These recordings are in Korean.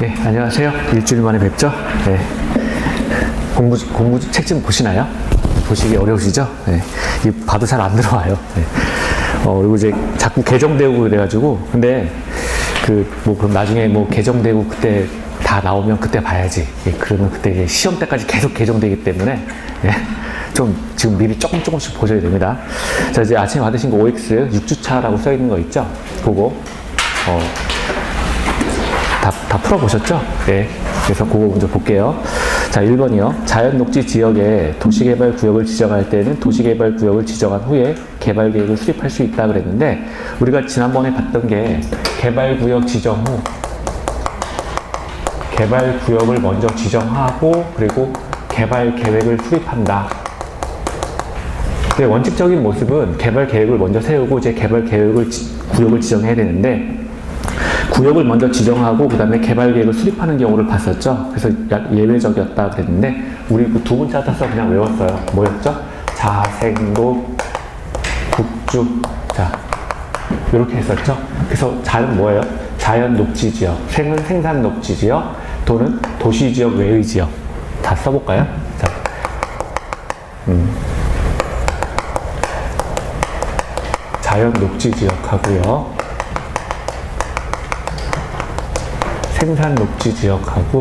네, 안녕하세요. 일주일 만에 뵙죠? 네. 공부 책 좀 보시나요? 보시기 어려우시죠? 네. 이 봐도 잘 안 들어와요. 네. 그리고 이제 자꾸 개정되고 그래가지고, 근데 그럼 나중에 개정되고 그때 다 나오면 그때 봐야지. 예, 그러면 그때 이제 시험 때까지 계속 개정되기 때문에, 예, 좀 지금 미리 조금씩 보셔야 됩니다. 자, 이제 아침에 받으신 거 OX 6주차라고 써 있는 거 있죠? 그거, 다 풀어보셨죠? 네. 그래서 그거 먼저 볼게요. 자, 1번이요. 자연 녹지 지역에 도시개발구역을 지정할 때는 도시개발구역을 지정한 후에 개발계획을 수립할 수 있다 그랬는데, 우리가 지난번에 봤던 게 개발구역 지정 후 개발구역을 먼저 지정하고 그리고 개발계획을 수립한다. 근데 원칙적인 모습은 개발계획을 먼저 세우고 이제 구역을 지정해야 되는데, 구역을 먼저 지정하고 그 다음에 개발계획을 수립하는 경우를 봤었죠. 그래서 예외적이었다 그랬는데, 우리 그 두 문자 따서 그냥 외웠어요. 뭐였죠? 자생도 국주. 자, 이렇게 했었죠. 그래서 자는 뭐예요? 자연 녹지지역, 생은 생산 녹지지역, 도는 도시지역 외의 지역. 다 써볼까요? 자, 자연 녹지지역 하고요. 생산 녹지 지역하고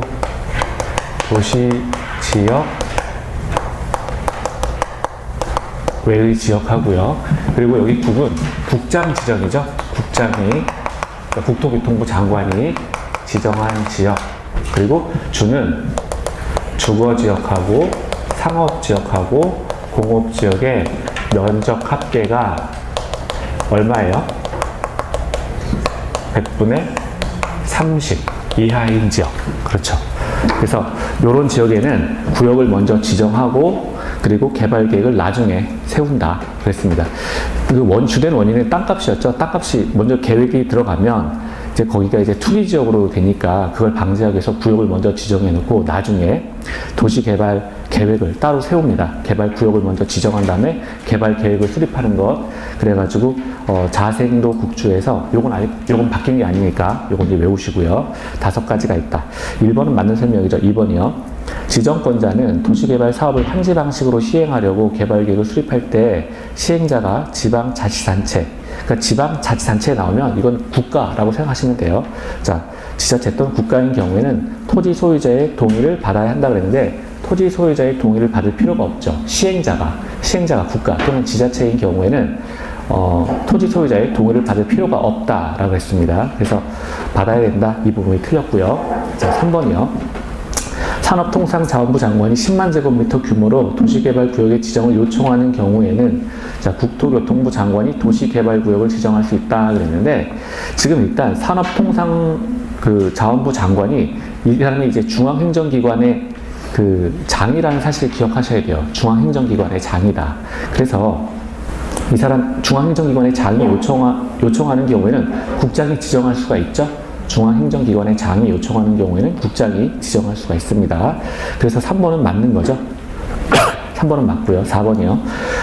도시 지역 외의 지역하고요. 그리고 여기 국은 국장 지정이죠. 국장이, 국토교통부 장관이 지정한 지역. 그리고 주는 주거 지역하고 상업 지역하고 공업 지역의 면적 합계가 얼마예요? 100분의 30 이하인 지역. 그렇죠. 그래서 이런 지역에는 구역을 먼저 지정하고 그리고 개발계획을 나중에 세운다 그랬습니다. 그 주된 원인은 땅값이었죠. 땅값이 먼저 계획이 들어가면 이제 거기가 이제 투기지역으로 되니까 그걸 방지하기 위해서 구역을 먼저 지정해 놓고 나중에 도시개발 계획을 따로 세웁니다. 개발구역을 먼저 지정한 다음에 개발계획을 수립하는 것. 그래가지고 자생도 국주에서 요건 바뀐 게 아니니까 요건 이제 외우시고요. 5가지가 있다. 1번은 맞는 설명이죠. 2번이요. 지정권자는 도시개발 사업을 현지 방식으로 시행하려고 개발계획을 수립할 때 시행자가 지방자치단체, 그러니까 지방자치단체에 나오면 이건 국가라고 생각하시면 돼요. 자, 지자체 또는 국가인 경우에는 토지 소유자의 동의를 받아야 한다 그랬는데, 토지 소유자의 동의를 받을 필요가 없죠. 시행자가 국가 또는 지자체인 경우에는 토지 소유자의 동의를 받을 필요가 없다라고 했습니다. 그래서 받아야 된다. 이 부분이 틀렸고요. 자, 3번이요. 산업통상자원부 장관이 10만 제곱미터 규모로 도시개발구역의 지정을 요청하는 경우에는, 자, 국토교통부 장관이 도시개발구역을 지정할 수 있다 그랬는데, 지금 일단 산업통상 자원부 장관이, 이 사람이 이제 중앙행정기관의 장이라는 사실을 기억하셔야 돼요. 중앙행정기관의 장이다. 그래서 이 사람 중앙행정기관의 장이 요청하는 경우에는 국장이 지정할 수가 있죠. 중앙행정기관의 장이 요청하는 경우에는 국장이 지정할 수가 있습니다. 그래서 3번은 맞는 거죠. 3번은 맞고요. 4번이요.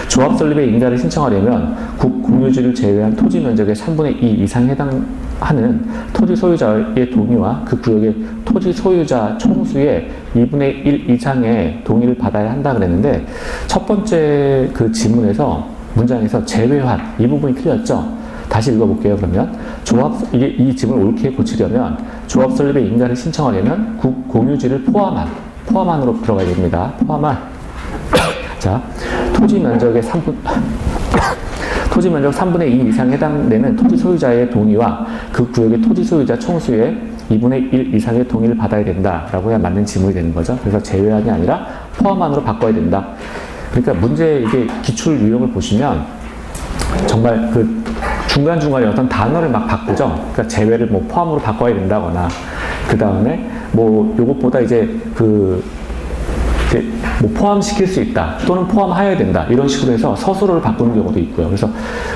조합 설립에 인가를 신청하려면 국 공유지를 제외한 토지 면적의 3분의 2 이상에 해당하는 토지 소유자의 동의와 그 구역의 토지 소유자 총수의 2분의 1 이상의 동의를 받아야 한다 그랬는데, 첫 번째 그 지문에서 문장에서 제외한 이 부분이 틀렸죠. 다시 읽어볼게요. 그러면 이 지문을 옳게 고치려면 조합 설립에 인가를 신청하려면 국 공유지를 포함한으로 들어가야 됩니다. 자, 토지 면적 3분의 2 이상에 해당되는 토지 소유자의 동의와 그 구역의 토지 소유자 총수의 2분의 1 이상의 동의를 받아야 된다라고 해야 맞는 지문이 되는 거죠. 그래서 제외한이 아니라 포함한으로 바꿔야 된다. 그러니까 문제 이게 기출 유형을 보시면 정말 중간중간에 어떤 단어를 막 바꾸죠. 그러니까 제외를 포함으로 바꿔야 된다거나, 그 다음에 요것보다 이제 포함시킬 수 있다 또는 포함하여야 된다 이런 식으로 해서 서술어를 바꾸는 경우도 있고요. 그래서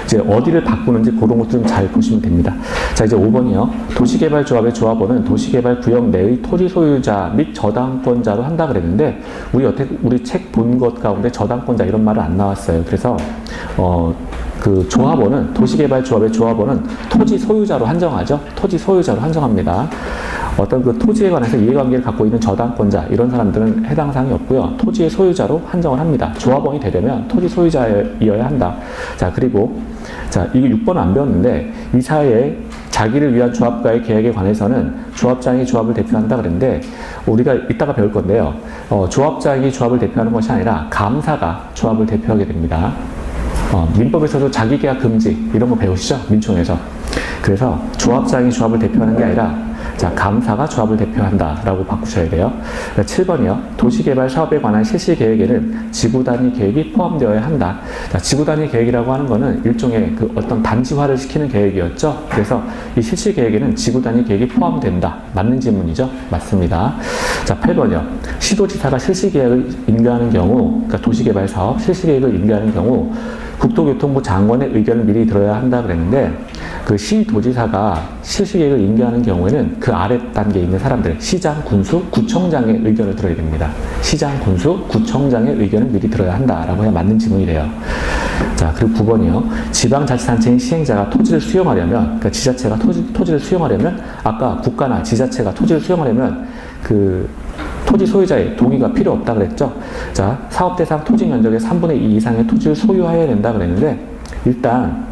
이제 어디를 바꾸는지 그런 것도 좀 잘 보시면 됩니다. 자, 이제 5번이요. 도시개발조합의 조합원은 도시개발구역 내의 토지 소유자 및 저당권자로 한다 그랬는데, 우리 책 본 것 가운데 저당권자 이런 말은 안 나왔어요. 그래서 도시개발조합의 조합원은 토지 소유자로 한정하죠. 토지 소유자로 한정합니다. 어떤 그 토지에 관해서 이해관계를 갖고 있는 저당권자 이런 사람들은 해당 사항이 없고요. 토지의 소유자로 한정을 합니다. 조합원이 되려면 토지 소유자이어야 한다. 자, 그리고 자, 이거 6번은 안 배웠는데 이 사회에 자기를 위한 조합과의 계약에 관해서는 조합장이 조합을 대표한다 그랬는데 우리가 이따가 배울 건데요. 조합장이 조합을 대표하는 것이 아니라 감사가 조합을 대표하게 됩니다. 민법에서도 자기계약 금지 이런 거 배우시죠? 민총에서. 그래서 조합장이 조합을 대표하는 게 아니라 자, 감사가 조합을 대표한다라고 바꾸셔야 돼요. 7번이요. 도시개발 사업에 관한 실시계획에는 지구단위 계획이 포함되어야 한다. 자, 지구단위 계획이라고 하는 거는 일종의 그 어떤 단지화를 시키는 계획이었죠. 그래서 이 실시계획에는 지구단위 계획이 포함된다. 맞는 질문이죠? 맞습니다. 자, 8번이요. 시도지사가 실시계획을 인가하는 경우, 그러니까 도시개발 사업 실시계획을 인가하는 경우 국토교통부 장관의 의견을 미리 들어야 한다 그랬는데 그 시도지사가 실시계획을 인가하는 경우에는 그 아래 단계에 있는 사람들 시장, 군수, 구청장의 의견을 들어야 됩니다. 시장, 군수, 구청장의 의견을 미리 들어야 한다라고 해야 맞는 질문이래요. 자, 그리고 9번이요. 지방자치단체인 시행자가 토지를 수용하려면 그러니까 지자체가 토지를 수용하려면 아까 국가나 지자체가 토지를 수용하려면 그 토지 소유자의 동의가 필요 없다 그랬죠. 자, 사업 대상 토지 면적의 3분의 2 이상의 토지를 소유해야 된다 그랬는데 일단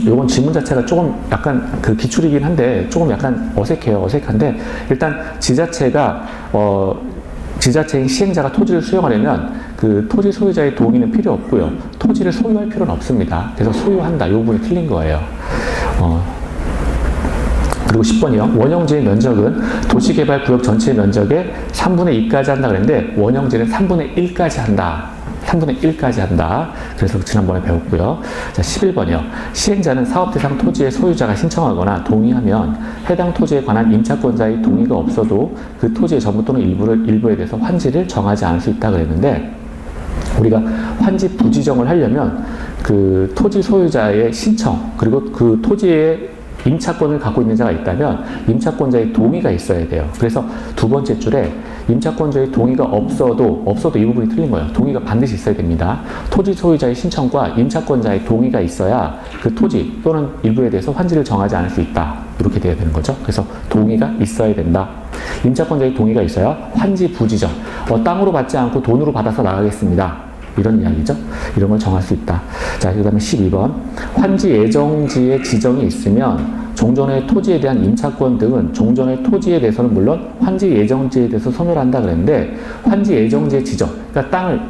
요건 질문 자체가 조금 약간 그 기출이긴 한데 조금 약간 어색해요. 어색한데 일단 지자체가 지자체인 시행자가 토지를 수용하려면 그 토지 소유자의 동의는 필요 없고요. 토지를 소유할 필요는 없습니다. 그래서 소유한다. 이 부분이 틀린 거예요. 그리고 10번이요. 원형지의 면적은 도시개발구역 전체 면적의 3분의 2까지 한다 그랬는데 원형지는 3분의 1까지 한다. 3분의 1까지 한다. 그래서 지난번에 배웠고요. 자, 11번이요. 시행자는 사업 대상 토지의 소유자가 신청하거나 동의하면 해당 토지에 관한 임차권자의 동의가 없어도 그 토지의 전부 또는 일부에 대해서 환지를 정하지 않을 수 있다 그랬는데 우리가 환지 부지정을 하려면 그 토지 소유자의 신청 그리고 그 토지의 임차권을 갖고 있는 자가 있다면 임차권자의 동의가 있어야 돼요. 그래서 두 번째 줄에 임차권자의 동의가 없어도 이 부분이 틀린 거예요. 동의가 반드시 있어야 됩니다. 토지 소유자의 신청과 임차권자의 동의가 있어야 그 토지 또는 일부에 대해서 환지를 정하지 않을 수 있다. 이렇게 돼야 되는 거죠. 그래서 동의가 있어야 된다. 임차권자의 동의가 있어야 환지 부지정. 땅으로 받지 않고 돈으로 받아서 나가겠습니다. 이런 이야기죠. 이런 걸 정할 수 있다. 자, 그 다음에 12번. 환지 예정지의 지정이 있으면 종전의 토지에 대한 임차권 등은 종전의 토지에 대해서는 물론 환지 예정지에 대해서 소멸한다 그랬는데 환지 예정지의 지정. 그러니까 땅을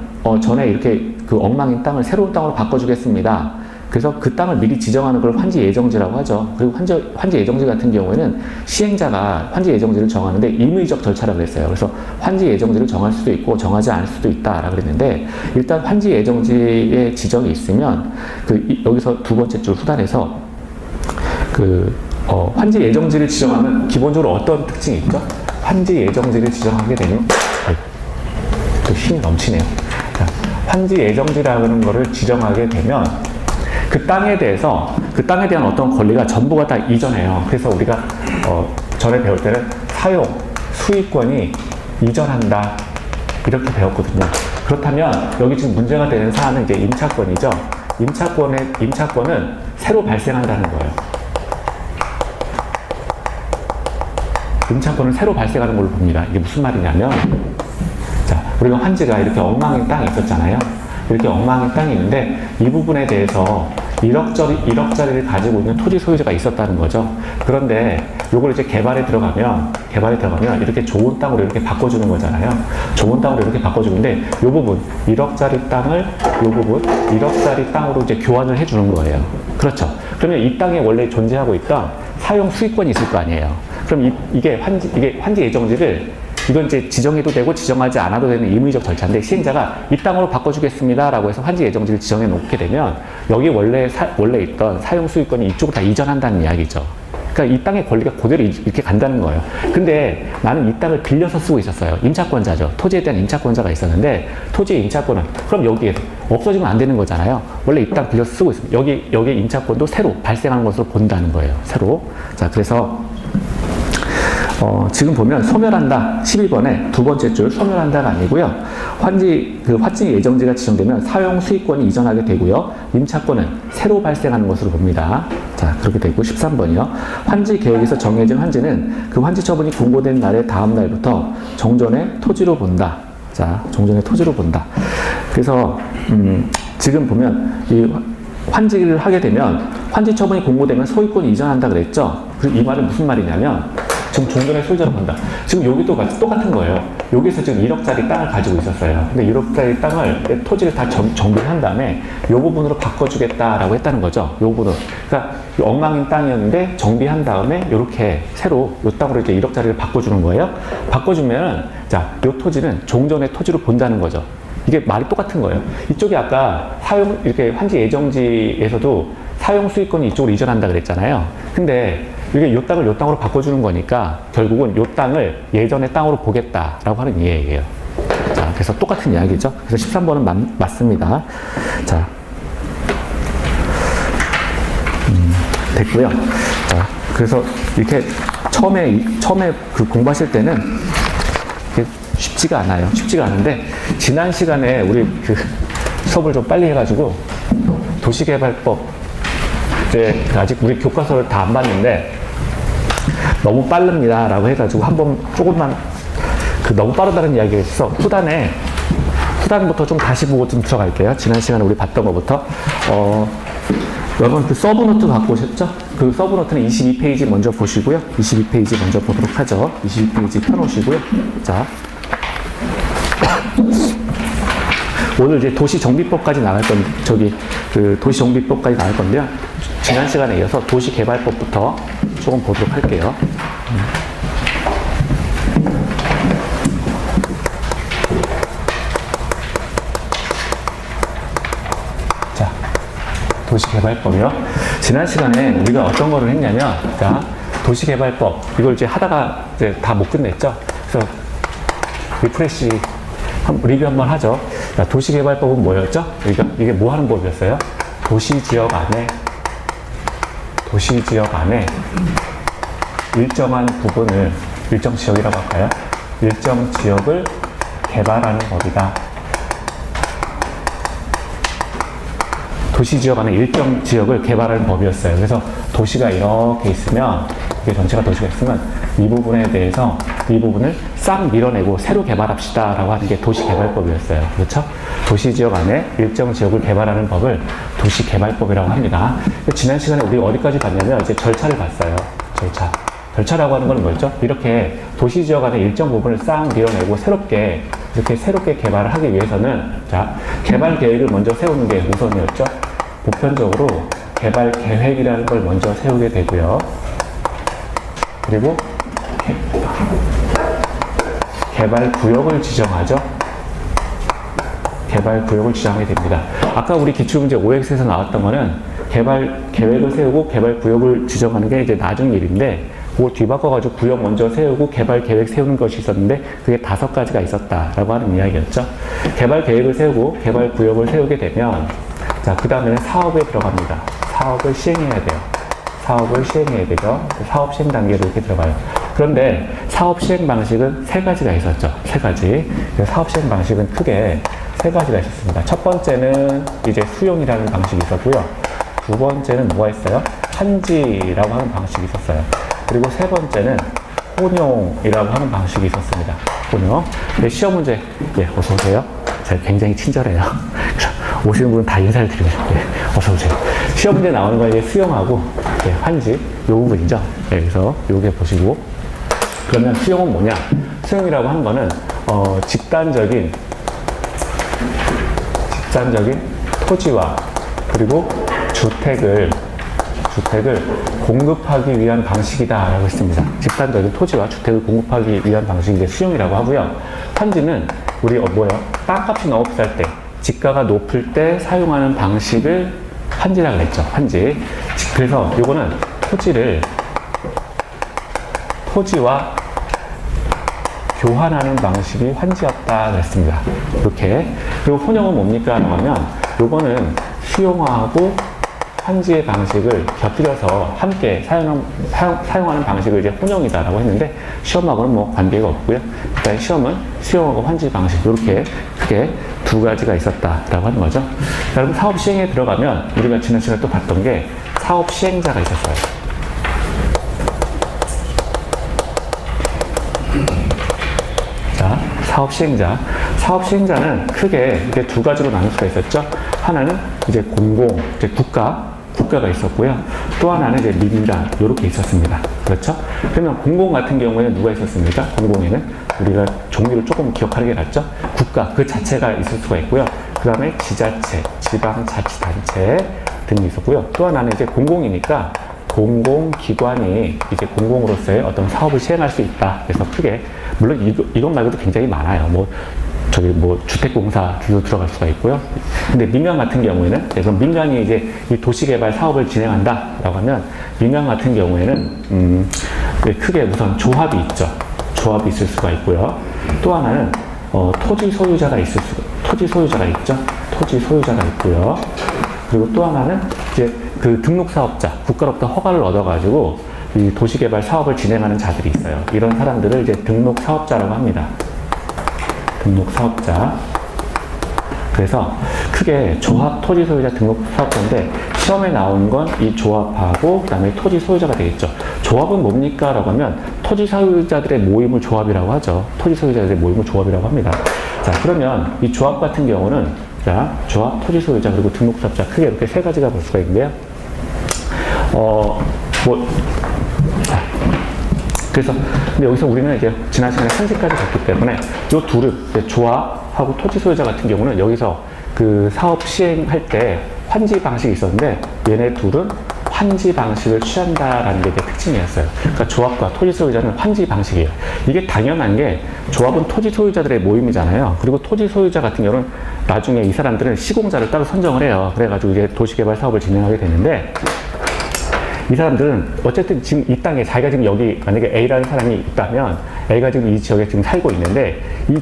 전에 이렇게 그 엉망인 땅을 새로운 땅으로 바꿔주겠습니다. 그래서 그 땅을 미리 지정하는 걸 환지 예정지라고 하죠. 그리고 환지 예정지 같은 경우에는 시행자가 환지 예정지를 정하는데 임의적 절차라고 그랬어요. 그래서 환지 예정지를 정할 수도 있고 정하지 않을 수도 있다라고 그랬는데 일단 환지 예정지의 지정이 있으면 여기서 두 번째 줄 후단에서 환지 예정지를 지정하면 기본적으로 어떤 특징이 있죠? 환지 예정지를 지정하게 되면 또 힘이 넘치네요. 자, 환지 예정지라는 거를 지정하게 되면 그 땅에 대한 어떤 권리가 전부가 다 이전해요. 그래서 우리가 전에 배울 때는 사용, 수익권이 이전한다 이렇게 배웠거든요. 그렇다면 여기 지금 문제가 되는 사안은 이제 임차권이죠. 임차권은 새로 발생한다는 거예요. 임차권은 새로 발생하는 걸로 봅니다. 이게 무슨 말이냐면 자, 우리가 환지가 이렇게 엉망인 땅이 있었잖아요. 이렇게 엉망인 땅이 있는데 이 부분에 대해서 1억짜리를 가지고 있는 토지 소유자가 있었다는 거죠. 그런데 요걸 이제 개발에 들어가면 이렇게 좋은 땅으로 이렇게 바꿔주는 거잖아요. 좋은 땅으로 이렇게 바꿔주는데 요 부분 1억짜리 땅으로 이제 교환을 해주는 거예요. 그렇죠. 그러면 이 땅에 원래 존재하고 있던 사용 수익권이 있을 거 아니에요. 그럼 이게 환지 예정지를 이건 이제 지정해도 되고 지정하지 않아도 되는 임의적 절차인데 시행자가 이 땅으로 바꿔주겠습니다 라고 해서 환지 예정지를 지정해 놓게 되면 여기 원래 있던 사용 수익권이 이쪽으로 다 이전한다는 이야기죠. 그러니까 이 땅의 권리가 그대로 이렇게 간다는 거예요. 근데 나는 이 땅을 빌려서 쓰고 있었어요. 임차권자죠. 토지에 대한 임차권자가 있었는데 토지의 임차권은 그럼 여기에 없어지면 안 되는 거잖아요. 원래 이 땅 빌려서 쓰고 있습니다. 여기 임차권도 새로 발생하는 것으로 본다는 거예요. 새로. 자, 그래서 지금 보면 소멸한다 11번에 두 번째 줄 소멸한다가 아니고요. 환지 예정지가 지정되면 사용 수익권이 이전하게 되고요. 임차권은 새로 발생하는 것으로 봅니다. 자, 그렇게 되고 13번이요. 환지 계획에서 정해진 환지는 그 환지 처분이 공고된 날의 다음 날부터 종전의 토지로 본다. 자, 종전의 토지로 본다. 그래서 지금 보면 이 환지를 하게 되면 환지 처분이 공고되면 소유권이 이전한다 그랬죠. 이 말은 무슨 말이냐면 지금 종전의 소유자로 본다. 지금 여기도 똑같은 거예요. 여기서 지금 1억짜리 땅을 가지고 있었어요. 근데 1억짜리 땅을 토지를 다 정비한 다음에 이 부분으로 바꿔주겠다라고 했다는 거죠. 이 부분. 그러니까 엉망인 땅이었는데 정비한 다음에 이렇게 새로 이 땅으로 이제 1억짜리를 바꿔주는 거예요. 바꿔주면은 자, 이 토지는 종전의 토지로 본다는 거죠. 이게 말이 똑같은 거예요. 이쪽이 아까 이렇게 환지 예정지에서도 사용 수익권이 이쪽으로 이전한다 그랬잖아요. 근데 이게 이 땅을 이 땅으로 바꿔주는 거니까 결국은 이 땅을 예전의 땅으로 보겠다라고 하는 이해예요. 자, 그래서 똑같은 이야기죠. 그래서 13번은 맞습니다. 자, 됐고요. 자, 그래서 이렇게 처음에 그 공부하실 때는 쉽지가 않아요. 쉽지가 않은데 지난 시간에 우리 그 수업을 좀 빨리 해가지고 도시개발법 이제 아직 우리 교과서를 다 안 봤는데 너무 빠릅니다 라고 해가지고 한번 조금만 너무 빠르다는 이야기를 했어. 후단부터 좀 다시 보고 좀 들어갈게요. 지난 시간에 우리 봤던 것부터 여러분 그 서브노트 갖고 오셨죠? 그 서브노트는 22페이지 먼저 보시고요. 22페이지 먼저 보도록 하죠. 22페이지 펴놓으시고요. 자, 오늘 이제 도시정비법까지 나갈 도시정비법까지 나갈 건데요. 지난 시간에 이어서 도시개발법부터 조금 보도록 할게요. 자, 도시개발법이요. 지난 시간에 우리가 어떤 거를 했냐면, 자, 도시개발법, 이걸 이제 하다가 이제 다 못 끝냈죠. 그래서 리프레시, 리뷰 한번 하죠. 자, 도시개발법은 뭐였죠? 이게 뭐 하는 법이었어요? 도시지역 안에 일정한 부분을, 일정 지역이라고 할까요? 일정 지역을 개발하는 법이다. 도시지역 안에 일정 지역을 개발하는 법이었어요. 그래서 도시가 이렇게 있으면, 이게 전체가 도시가 있으면 이 부분에 대해서 이 부분을 싹 밀어내고 새로 개발합시다 라고 하는 게 도시개발법이었어요. 그렇죠? 도시지역 안에 일정 지역을 개발하는 법을 도시개발법이라고 합니다. 지난 시간에 우리 어디까지 봤냐면 이제 절차를 봤어요. 절차라고 하는 건 뭐였죠? 이렇게 도시지역 안에 일정 부분을 싹 밀어내고 새롭게 개발을 하기 위해서는, 자, 개발 계획을 먼저 세우는 게 우선이었죠. 보편적으로 개발 계획이라는 걸 먼저 세우게 되고요. 그리고 개발 구역을 지정하죠. 개발 구역을 지정하게 됩니다. 아까 우리 기출문제 5X에서 나왔던 거는 개발 계획을 세우고 개발 구역을 지정하는 게 이제 나중 일인데, 그거 뒤바꿔가지고 구역 먼저 세우고 개발 계획 세우는 것이 있었는데 그게 5가지가 있었다라고 하는 이야기였죠. 개발 계획을 세우고 개발 구역을 세우게 되면, 자, 그 다음에는 사업에 들어갑니다. 사업을 시행해야 돼요. 사업을 시행해야 되죠. 사업 시행 단계로 이렇게 들어가요. 그런데 사업 시행 방식은 3가지가 있었죠. 3가지. 사업 시행 방식은 크게 3가지가 있었습니다. 첫 번째는 이제 수용이라는 방식이 있었고요. 두 번째는 뭐가 있어요? 환지라고 하는 방식이 있었어요. 그리고 세 번째는 혼용이라고 하는 방식이 있었습니다. 혼용. 네, 시험 문제, 예, 어서 오세요. 제가 굉장히 친절해요. 오시는 분은 다 인사를 드리고 싶어요. 어서 오세요. 시험 문제 나오는 건 이제 수용하고, 예, 환지, 요 부분이죠. 예, 그래서 요게 보시고. 그러면 수용은 뭐냐? 수용이라고 하는 거는, 집단적인 토지와 그리고 주택을 공급하기 위한 방식이다라고 했습니다. 집단적인 토지와 주택을 공급하기 위한 방식이 이제 수용이라고 하고요. 환지는 우리 땅값이 너무 비쌀 때, 지가가 높을 때 사용하는 방식을 환지라고 했죠. 환지. 그래서 이거는 토지와 교환하는 방식이 환지였다 그랬습니다. 이렇게. 그리고 혼용은 뭡니까 하면, 요거는 수용하고 환지의 방식을 곁들여서 함께 사용하는 방식을 이제 혼용이다라고 했는데 시험하고는 뭐 관계가 없고요. 일단 시험은 수용하고 환지 방식 이렇게 크게 두 가지가 있었다라고 하는 거죠. 자, 여러분 사업 시행에 들어가면 우리가 지난 시간에 또 봤던 게 사업 시행자가 있었어요. 자, 사업 시행자. 사업 시행자는 크게 이렇게 두 가지로 나눌 수가 있었죠. 하나는 이제 공공, 이제 국가가 있었고요. 또 하나는 이제 민간, 이렇게 있었습니다. 그렇죠? 그러면 공공 같은 경우에는 누가 있었습니까? 공공에는 우리가 종류를 조금 기억하는 게 낫죠? 국가, 그 자체가 있을 수가 있고요. 그 다음에 지자체, 지방자치단체 등이 있었고요. 또 하나는 이제 공공이니까 공공기관이 이제 공공으로서의 어떤 사업을 시행할 수 있다. 그래서 크게, 물론 이것 말고도 굉장히 많아요. 주택공사도 들어갈 수가 있고요. 근데 민간 같은 경우에는, 그럼 민간이 이제 이 도시개발 사업을 진행한다라고 하면, 민간 같은 경우에는, 크게 우선 조합이 있죠. 조합이 있을 수가 있고요. 또 하나는, 토지 소유자가 있죠. 토지 소유자가 있고요. 그리고 또 하나는 이제 그 등록사업자, 국가로부터 허가를 얻어가지고 이 도시개발 사업을 진행하는 자들이 있어요. 이런 사람들을 이제 등록사업자라고 합니다. 등록사업자. 그래서 크게 조합 토지 소유자 등록 사업자인데 시험에 나온 건 이 조합하고 그 다음에 토지 소유자가 되겠죠. 조합은 뭡니까? 라고 하면 토지 소유자들의 모임을 조합이라고 하죠. 토지 소유자들의 모임을 조합이라고 합니다. 자, 그러면 이 조합 같은 경우는 자, 조합, 토지 소유자, 그리고 등록 사업자 크게 이렇게 세 가지가 볼 수가 있는데요. 그래서 근데 여기서 우리는 이제 지난 시간에 환지까지 갔기 때문에 이 둘을 조합하고 토지 소유자 같은 경우는 여기서 그 사업 시행할 때 환지 방식이 있었는데 얘네 둘은 환지 방식을 취한다라는 게 특징이었어요. 그러니까 조합과 토지 소유자는 환지 방식이에요. 이게 당연한 게 조합은 토지 소유자들의 모임이잖아요. 그리고 토지 소유자 같은 경우는 나중에 이 사람들은 시공자를 따로 선정을 해요. 그래가지고 이제 도시개발 사업을 진행하게 되는데 이 사람들은 어쨌든 지금 이 땅에 자기가 지금 여기 만약에 A라는 사람이 있다면 A가 지금 이 지역에 지금 살고 있는데 이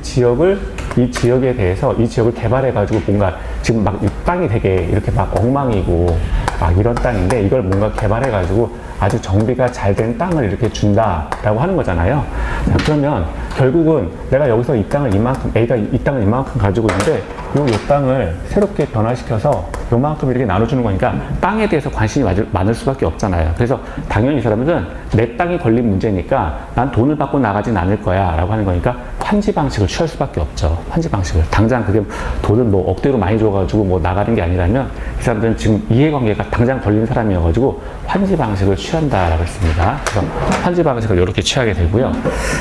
지역에 대해서 이 지역을 개발해가지고 뭔가 지금 막 이 땅이 되게 이렇게 막 엉망이고 막 이런 땅인데 이걸 뭔가 개발해가지고 아주 정비가 잘 된 땅을 이렇게 준다라고 하는 거잖아요. 자, 그러면 결국은 내가 여기서 이 땅을 이만큼, A가 이 땅을 이만큼 가지고 있는데 요 땅을 새롭게 변화시켜서 요만큼 이렇게 나눠주는 거니까 땅에 대해서 관심이 많을 수밖에 없잖아요. 그래서 당연히 이 사람들은 내 땅이 걸린 문제니까 난 돈을 받고 나가진 않을 거야 라고 하는 거니까 환지 방식을 취할 수밖에 없죠. 환지 방식을. 당장 그게 돈을 뭐 억대로 많이 줘가지고 뭐 나가는 게 아니라면 이 사람들은 지금 이해관계가 당장 걸린 사람이어가지고 환지 방식을 취한다라고 했습니다. 그래서 환지 방식을 이렇게 취하게 되고요.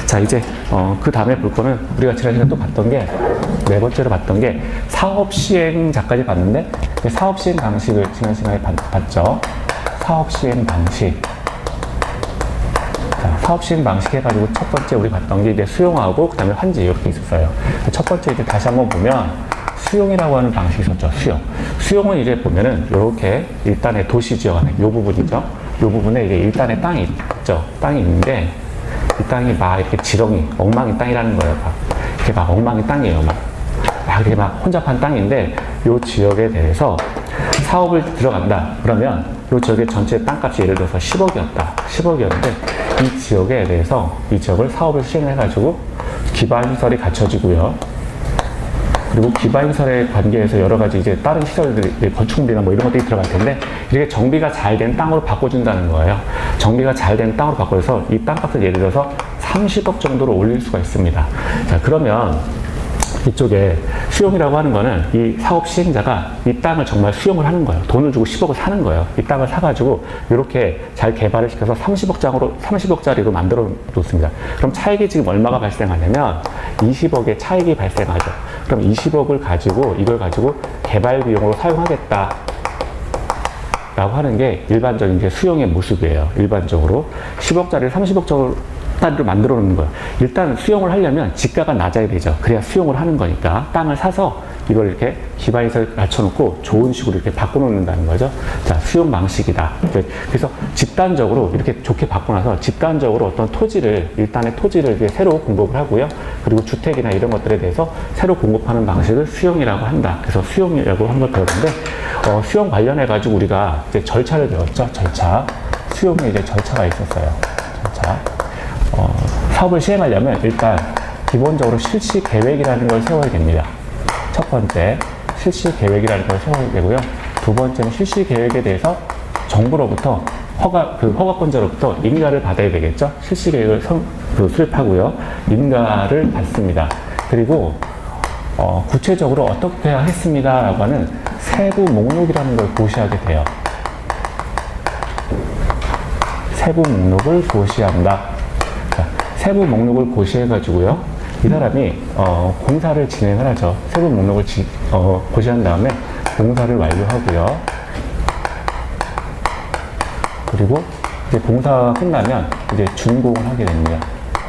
자, 이제 그 다음에 볼 거는 우리가 지난 시간에 또 봤던 게 네 번째로 봤던 게 사업 시행자까지 봤는데 사업 시행 방식을 지난 시간에 봤죠. 사업 시행 방식. 자, 사업 시행 방식 해가지고 첫 번째 우리 봤던 게 이제 수용하고 그 다음에 환지 이렇게 있었어요. 첫 번째 이제 다시 한번 보면 수용이라고 하는 방식이 있었죠. 수용은 이제 보면은 이렇게 일단의 도시 지역 안에 요 부분이죠. 요 부분에 이제 일단의 땅이 있죠. 땅이 있는데 이 땅이 막 이렇게 지렁이, 엉망이 땅이라는 거예요. 막 이렇게 막 엉망이 땅이에요. 막 이렇게 막 혼잡한 땅인데 요 지역에 대해서 사업을 들어간다. 그러면 요 지역의 전체 땅값이 예를 들어서 10억이었다. 10억이었는데 이 지역에 대해서 이 지역을 사업을 시행해가지고 기반시설이 갖춰지고요. 그리고 기반시설에 관계해서 여러 가지 이제 다른 시설들이 건축물이나 뭐 이런 것들이 들어갈 텐데 이렇게 정비가 잘 된 땅으로 바꿔준다는 거예요. 정비가 잘 된 땅으로 바꿔서 이 땅값을 예를 들어서 30억 정도로 올릴 수가 있습니다. 자, 그러면 이쪽에 수용이라고 하는 거는 이 사업 시행자가 이 땅을 정말 수용을 하는 거예요. 돈을 주고 10억을 사는 거예요. 이 땅을 사가지고 이렇게 잘 개발을 시켜서 30억짜리로 만들어 놓습니다. 그럼 차익이 지금 얼마가 발생하냐면 20억의 차익이 발생하죠. 그럼 20억을 가지고 이걸 가지고 개발 비용으로 사용하겠다. 라고 하는 게 일반적인 이제 수용의 모습이에요. 일반적으로 10억짜리를 30억짜리로 만들어 놓는 거예요. 일단 수용을 하려면 지가가 낮아야 되죠. 그래야 수용을 하는 거니까 땅을 사서 이걸 이렇게 기반시설 낮춰놓고 좋은 식으로 이렇게 바꿔놓는다는 거죠. 자, 수용 방식이다. 그래서 집단적으로 이렇게 좋게 바꿔놔서 집단적으로 어떤 토지를, 일단의 토지를 이렇게 새로 공급을 하고요. 그리고 주택이나 이런 것들에 대해서 새로 공급하는 방식을 수용이라고 한다. 그래서 수용이라고 한 걸 배웠는데, 수용 관련해가지고 우리가 이제 절차를 배웠죠. 절차. 수용에 이제 절차가 있었어요. 절차. 사업을 시행하려면 일단 기본적으로 실시 계획이라는 걸 세워야 됩니다. 첫 번째, 실시 계획이라는 걸 세워야 되고요. 두 번째는 실시 계획에 대해서 정부로부터 허가권자로부터 인가를 받아야 되겠죠. 실시 계획을 수립하고요. 인가를 받습니다. 그리고 구체적으로 어떻게 하겠습니다 라고 하는 세부 목록이라는 걸 고시하게 돼요. 세부 목록을 고시한다. 자, 세부 목록을 고시해가지고요. 이 사람이 공사를 진행을 하죠. 세부 목록을 고시한 다음에 공사를 완료하고요. 그리고 이제 공사가 끝나면 이제 준공을 하게 됩니다.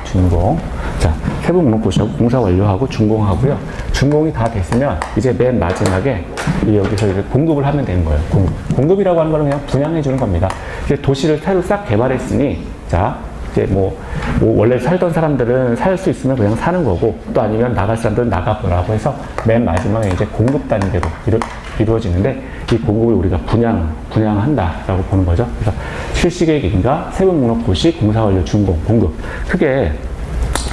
준공. 자, 세부 목록 고시하고 공사 완료하고 준공하고요. 준공이 다 됐으면 이제 맨 마지막에 여기서 이제 공급을 하면 되는 거예요. 공급이라고 하는 거는 그냥 분양해 주는 겁니다. 이제 도시를 새로 싹 개발했으니, 자, 이제 뭐 원래 살던 사람들은 살 수 있으면 그냥 사는 거고, 또 아니면 나갈 사람들은 나가보라고 해서 맨 마지막에 이제 공급 단계로 이루어지는데, 이 공급을 우리가 분양한다라고 보는 거죠. 그래서 실시계획인가, 세부 목록 고시, 공사 완료, 준공, 공급. 크게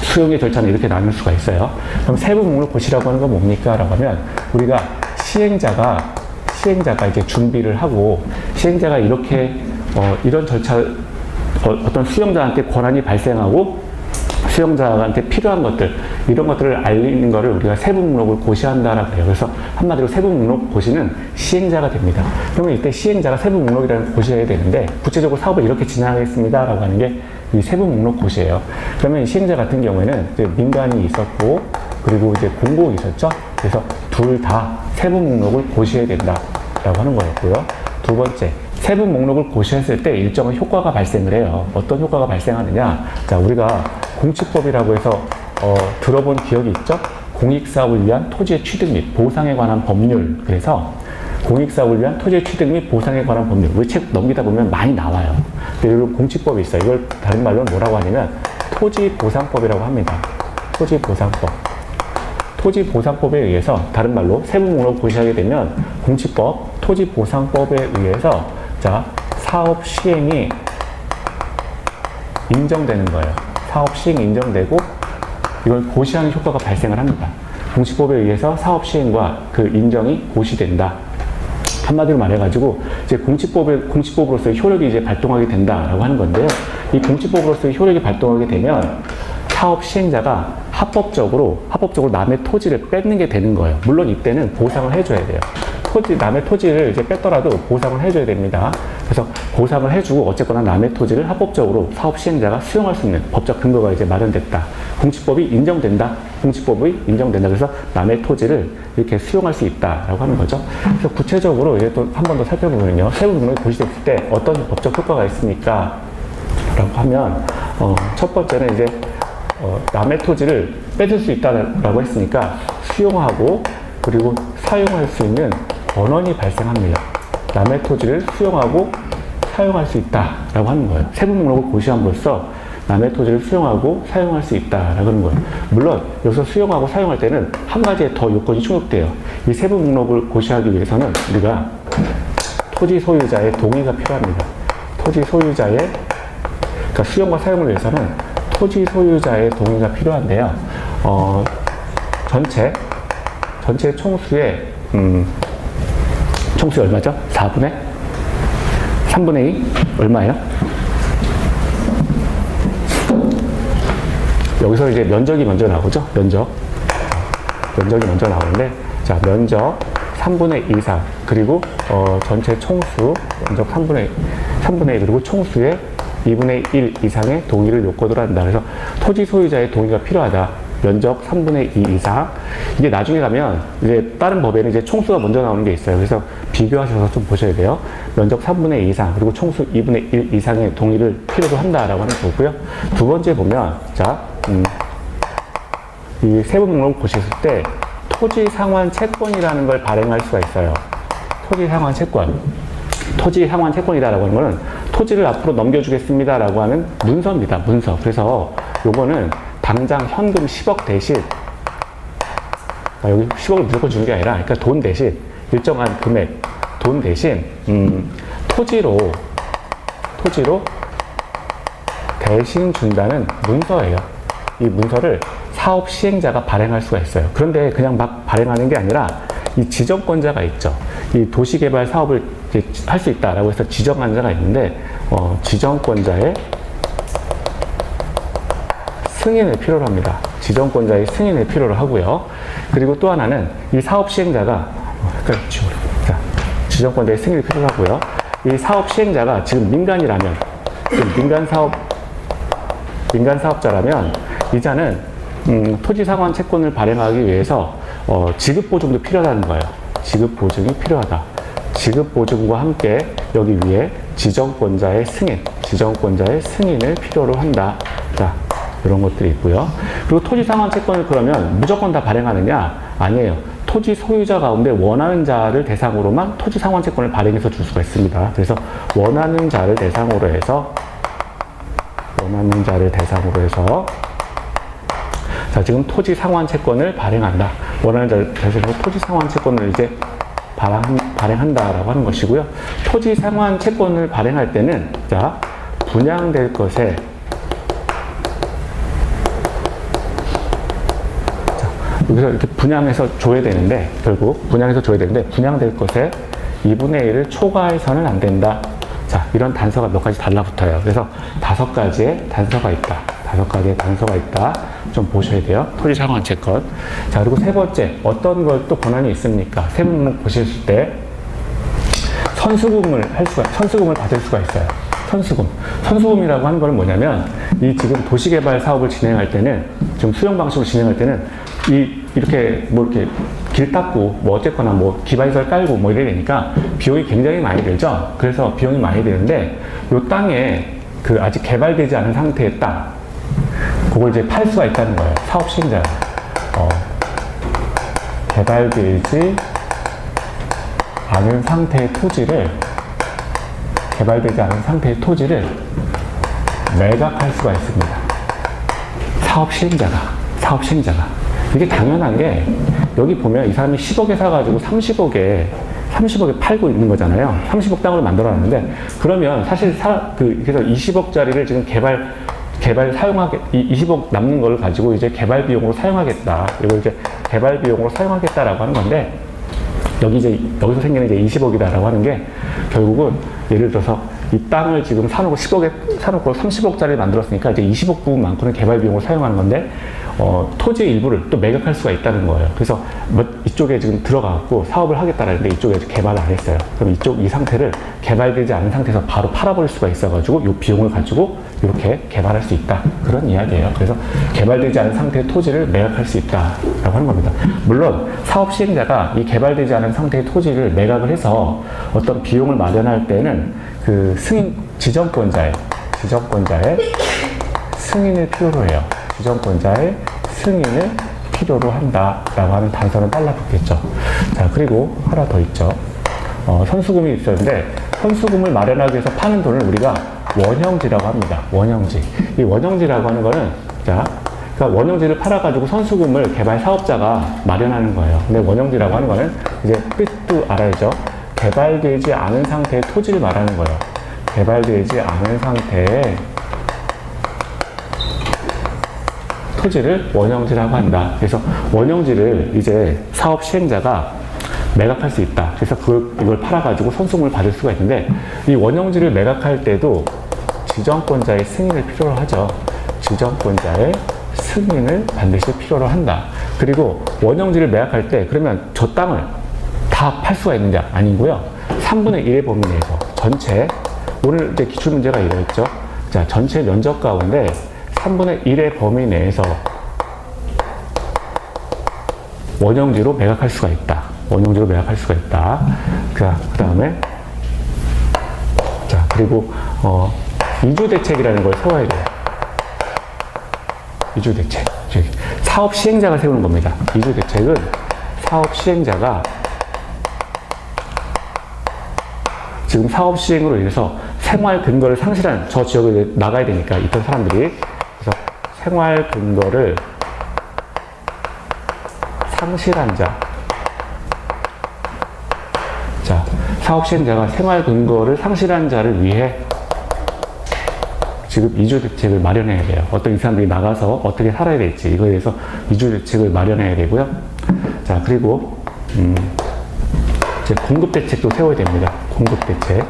수용의 절차는 이렇게 나눌 수가 있어요. 그럼 세부 목록 고시라고 하는 건 뭡니까? 라고 하면 우리가 시행자가 이제 준비를 하고, 시행자가 이렇게 이런 절차, 어떤 수용자한테 권한이 발생하고 수용자한테 필요한 것들, 이런 것들을 알리는 것을 우리가 세부 목록을 고시한다라고 해요. 그래서 한마디로 세부 목록 고시는 시행자가 됩니다. 그러면 이때 시행자가 세부 목록이라는 걸 고시해야 되는데, 구체적으로 사업을 이렇게 진행하겠습니다 라고 하는 게 이 세부 목록 고시예요. 그러면 이 시행자 같은 경우에는 이제 민간이 있었고, 그리고 이제 공고가 있었죠. 그래서 둘 다 세부 목록을 고시해야 된다라고 하는 거였고요. 두 번째, 세부 목록을 고시했을 때 일정한 효과가 발생을 해요. 어떤 효과가 발생하느냐? 자, 우리가 공취법이라고 해서 들어본 기억이 있죠? 공익사업을 위한 토지의 취득 및 보상에 관한 법률. 그래서 공익사업을 위한 토지의 취득 및 보상에 관한 법률. 우리 책 넘기다 보면 많이 나와요. 그리고 공취법이 있어요. 이걸 다른 말로 뭐라고 하냐면 토지보상법이라고 합니다. 토지보상법. 토지보상법에 의해서, 다른 말로 세부 목록 고시하게 되면 공취법, 토지보상법에 의해서, 자, 사업 시행이 인정되는 거예요. 사업 시행이 인정되고 이걸 고시하는 효과가 발생을 합니다. 공취법에 의해서 사업 시행과 그 인정이 고시된다. 한마디로 말해가지고 이제 공취법으로서의 효력이 이제 발동하게 된다라고 하는 건데요. 이 공취법으로서의 효력이 발동하게 되면 사업 시행자가 합법적으로 남의 토지를 뺏는 게 되는 거예요. 물론 이때는 보상을 해줘야 돼요. 남의 토지를 이제 뺐더라도 보상을 해줘야 됩니다. 그래서 보상을 해주고 어쨌거나 남의 토지를 합법적으로 사업 시행자가 수용할 수 있는 법적 근거가 이제 마련됐다. 공취법이 인정된다. 공취법이 인정된다. 그래서 남의 토지를 이렇게 수용할 수 있다라고 하는 거죠. 그래서 구체적으로 이제 또 한 번 더 살펴보면요. 세부 목록이 고시됐을 때 어떤 법적 효과가 있습니까? 라고 하면 첫 번째는 이제 남의 토지를 뺏을 수 있다라고 했으니까 수용하고 그리고 사용할 수 있는 권한이 발생합니다. 남의 토지를 수용하고 사용할 수 있다라고 하는 거예요. 세부 목록을 고시함으로써 남의 토지를 수용하고 사용할 수 있다라고 하는 거예요. 물론 여기서 수용하고 사용할 때는 한 가지의 더 요건이 충족돼요. 이 세부 목록을 고시하기 위해서는 우리가 토지 소유자의 동의가 필요합니다. 토지 소유자의, 그러니까 수용과 사용을 위해서는 토지 소유자의 동의가 필요한데요. 전체 총수의 총수 얼마죠? 3분의 2 얼마예요? 여기서 이제 면적이 먼저 나오죠? 면적이 먼저 나오는데, 자, 면적 3분의 2 이상, 그리고 전체 총수 면적 3분의 2, 그리고 총수의 2분의 1 이상의 동의를 요건으로 한다. 그래서 토지 소유자의 동의가 필요하다. 면적 3분의 2 이상. 이게 나중에 가면 이제 다른 법에는 이제 총수가 먼저 나오는 게 있어요. 그래서 비교하셔서 좀 보셔야 돼요. 면적 3분의 2 이상, 그리고 총수 2분의 1 이상의 동의를 필요로 한다라고 하는 거고요. 두 번째 보면, 자, 이 세부 목록을 보셨을 때 토지 상환 채권이라는 걸 발행할 수가 있어요. 토지 상환 채권. 토지 상환 채권이라고 하는 거는 토지를 앞으로 넘겨주겠습니다라고 하는 문서입니다. 문서. 그래서 요거는 당장 현금 10억 대신, 여기 10억을 무조건 주는 게 아니라, 그러니까 돈 대신 일정한 금액, 돈 대신 토지로 대신 준다는 문서예요. 이 문서를 사업 시행자가 발행할 수가 있어요. 그런데 그냥 막 발행하는 게 아니라 이 지정권자가 있죠. 이 도시개발 사업을 할 수 있다라고 해서 지정한 자가 있는데, 지정권자의 승인을 필요로 합니다. 지정권자의 승인을 필요로 하고요. 그리고 또 하나는 이 사업 시행자가, 지정권자의 승인을 필요로 하고요. 이 사업 시행자가 지금 민간이라면, 민간 사업자라면 이 자는 토지 상환 채권을 발행하기 위해서 지급 보증도 필요하다는 거예요. 지급 보증이 필요하다. 지급 보증과 함께 여기 위에 지정권자의 승인을 필요로 한다. 자, 이런 것들이 있고요. 그리고 토지 상환 채권을 그러면 무조건 다 발행하느냐? 아니에요. 토지 소유자 가운데 원하는 자를 대상으로만 토지 상환 채권을 발행해서 줄 수가 있습니다. 그래서 원하는 자를 대상으로 해서 자, 지금 토지 상환 채권을 발행한다. 원하는 자를 대상으로 토지 상환 채권을 이제 발행한다라고 하는 것이고요. 토지 상환 채권을 발행할 때는, 자, 분양될 것에, 자, 여기서 이렇게 분양해서 줘야 되는데, 결국 분양해서 줘야 되는데, 분양될 것에 2분의 1을 초과해서는 안 된다. 자, 이런 단서가 몇 가지 달라붙어요. 그래서 5가지의 단서가 있다. 5가지의 단서가 있다. 좀 보셔야 돼요. 토지 상환 채권. 자, 그리고 세 번째, 어떤 걸 또 권한이 있습니까? 세분목 보실 때 선수금을 받을 수가 있어요. 선수금이라고 하는 거는 뭐냐면, 이 지금 도시개발 사업을 진행할 때는, 지금 수용 방식으로 진행할 때는 이렇게 길 닦고 뭐 어쨌거나 뭐 기반시설 깔고 뭐 이래야 되니까 비용이 굉장히 많이 들죠. 그래서 비용이 많이 드는데, 요 땅에 그 아직 개발되지 않은 상태의 땅, 그걸 이제 팔 수가 있다는 거예요. 사업 시행자. 개발되지 않은 상태의 토지를 매각할 수가 있습니다. 사업 시행자가. 이게 당연한 게, 여기 보면 이 사람이 10억에 사가지고 30억에 팔고 있는 거잖아요. 30억 땅으로 만들어놨는데, 그러면 사실 그래서 20억짜리를 지금 개발 20억 남는 걸 가지고 이제 개발 비용으로 사용하겠다. 이걸 이제 개발 비용으로 사용하겠다라고 하는 건데, 여기서 생기는 이제 20억이다라고 하는 게, 결국은 예를 들어서 이 땅을 지금 사놓고 30억짜리 만들었으니까 이제 20억 부분만큼은 개발 비용으로 사용하는 건데, 토지의 일부를 또 매각할 수가 있다는 거예요. 그래서 이쪽에 지금 들어가갖고 사업을 하겠다라는데 이쪽에 개발을 안 했어요. 그럼 이 상태를 개발되지 않은 상태에서 바로 팔아버릴 수가 있어가지고 이 비용을 가지고 이렇게 개발할 수 있다. 그런 이야기예요. 그래서 개발되지 않은 상태의 토지를 매각할 수 있다라고 하는 겁니다. 물론 사업 시행자가 이 개발되지 않은 상태의 토지를 매각을 해서 어떤 비용을 마련할 때는 그 지정권자의 승인을 필요로 해요. 지정권자의 승인을 필요로 한다라고 하는 단서는 달라붙겠죠. 자, 그리고 하나 더 있죠. 선수금이 있었는데, 선수금을 마련하기 위해서 파는 돈을 우리가 원형지라고 합니다. 원형지. 이 원형지라고 하는 거는, 자, 그러니까 원형지를 팔아가지고 선수금을 개발 사업자가 마련하는 거예요. 근데 원형지라고 하는 거는 이제 뜻도 알아야죠. 개발되지 않은 상태의 토지를 말하는 거예요. 개발되지 않은 상태의 토지를 원형지라고 한다. 그래서 원형지를 이제 사업 시행자가 매각할 수 있다. 그래서 이걸 팔아가지고 선수금을 받을 수가 있는데, 이 원형지를 매각할 때도 지정권자의 승인을 필요로 하죠. 지정권자의 승인을 반드시 필요로 한다. 그리고 원형지를 매각할 때, 그러면 저 땅을 다 팔 수가 있느냐? 아니고요. 3분의 1의 범위 내에서 전체, 오늘 이제 기출문제가 이러했죠. 자, 전체 면적 가운데 3분의 1의 범위 내에서 원형지로 매각할 수가 있다. 자, 그 다음에, 자, 그리고, 이주대책이라는 걸 세워야 돼요. 이주대책. 사업 시행자가 세우는 겁니다. 이주대책은 사업 시행자가 지금 사업 시행으로 인해서 생활 근거를 상실한 저 지역에 나가야 되니까 있던 사람들이 그래서 생활 근거를 상실한 자. 자, 사업 시행자가 생활 근거를 상실한 자를 위해 지금 이주 대책을 마련해야 돼요. 어떤 이 사람들이 나가서 어떻게 살아야 될지 이거에 대해서 이주 대책을 마련해야 되고요. 자, 그리고 이제 공급 대책도 세워야 됩니다. 공급 대책.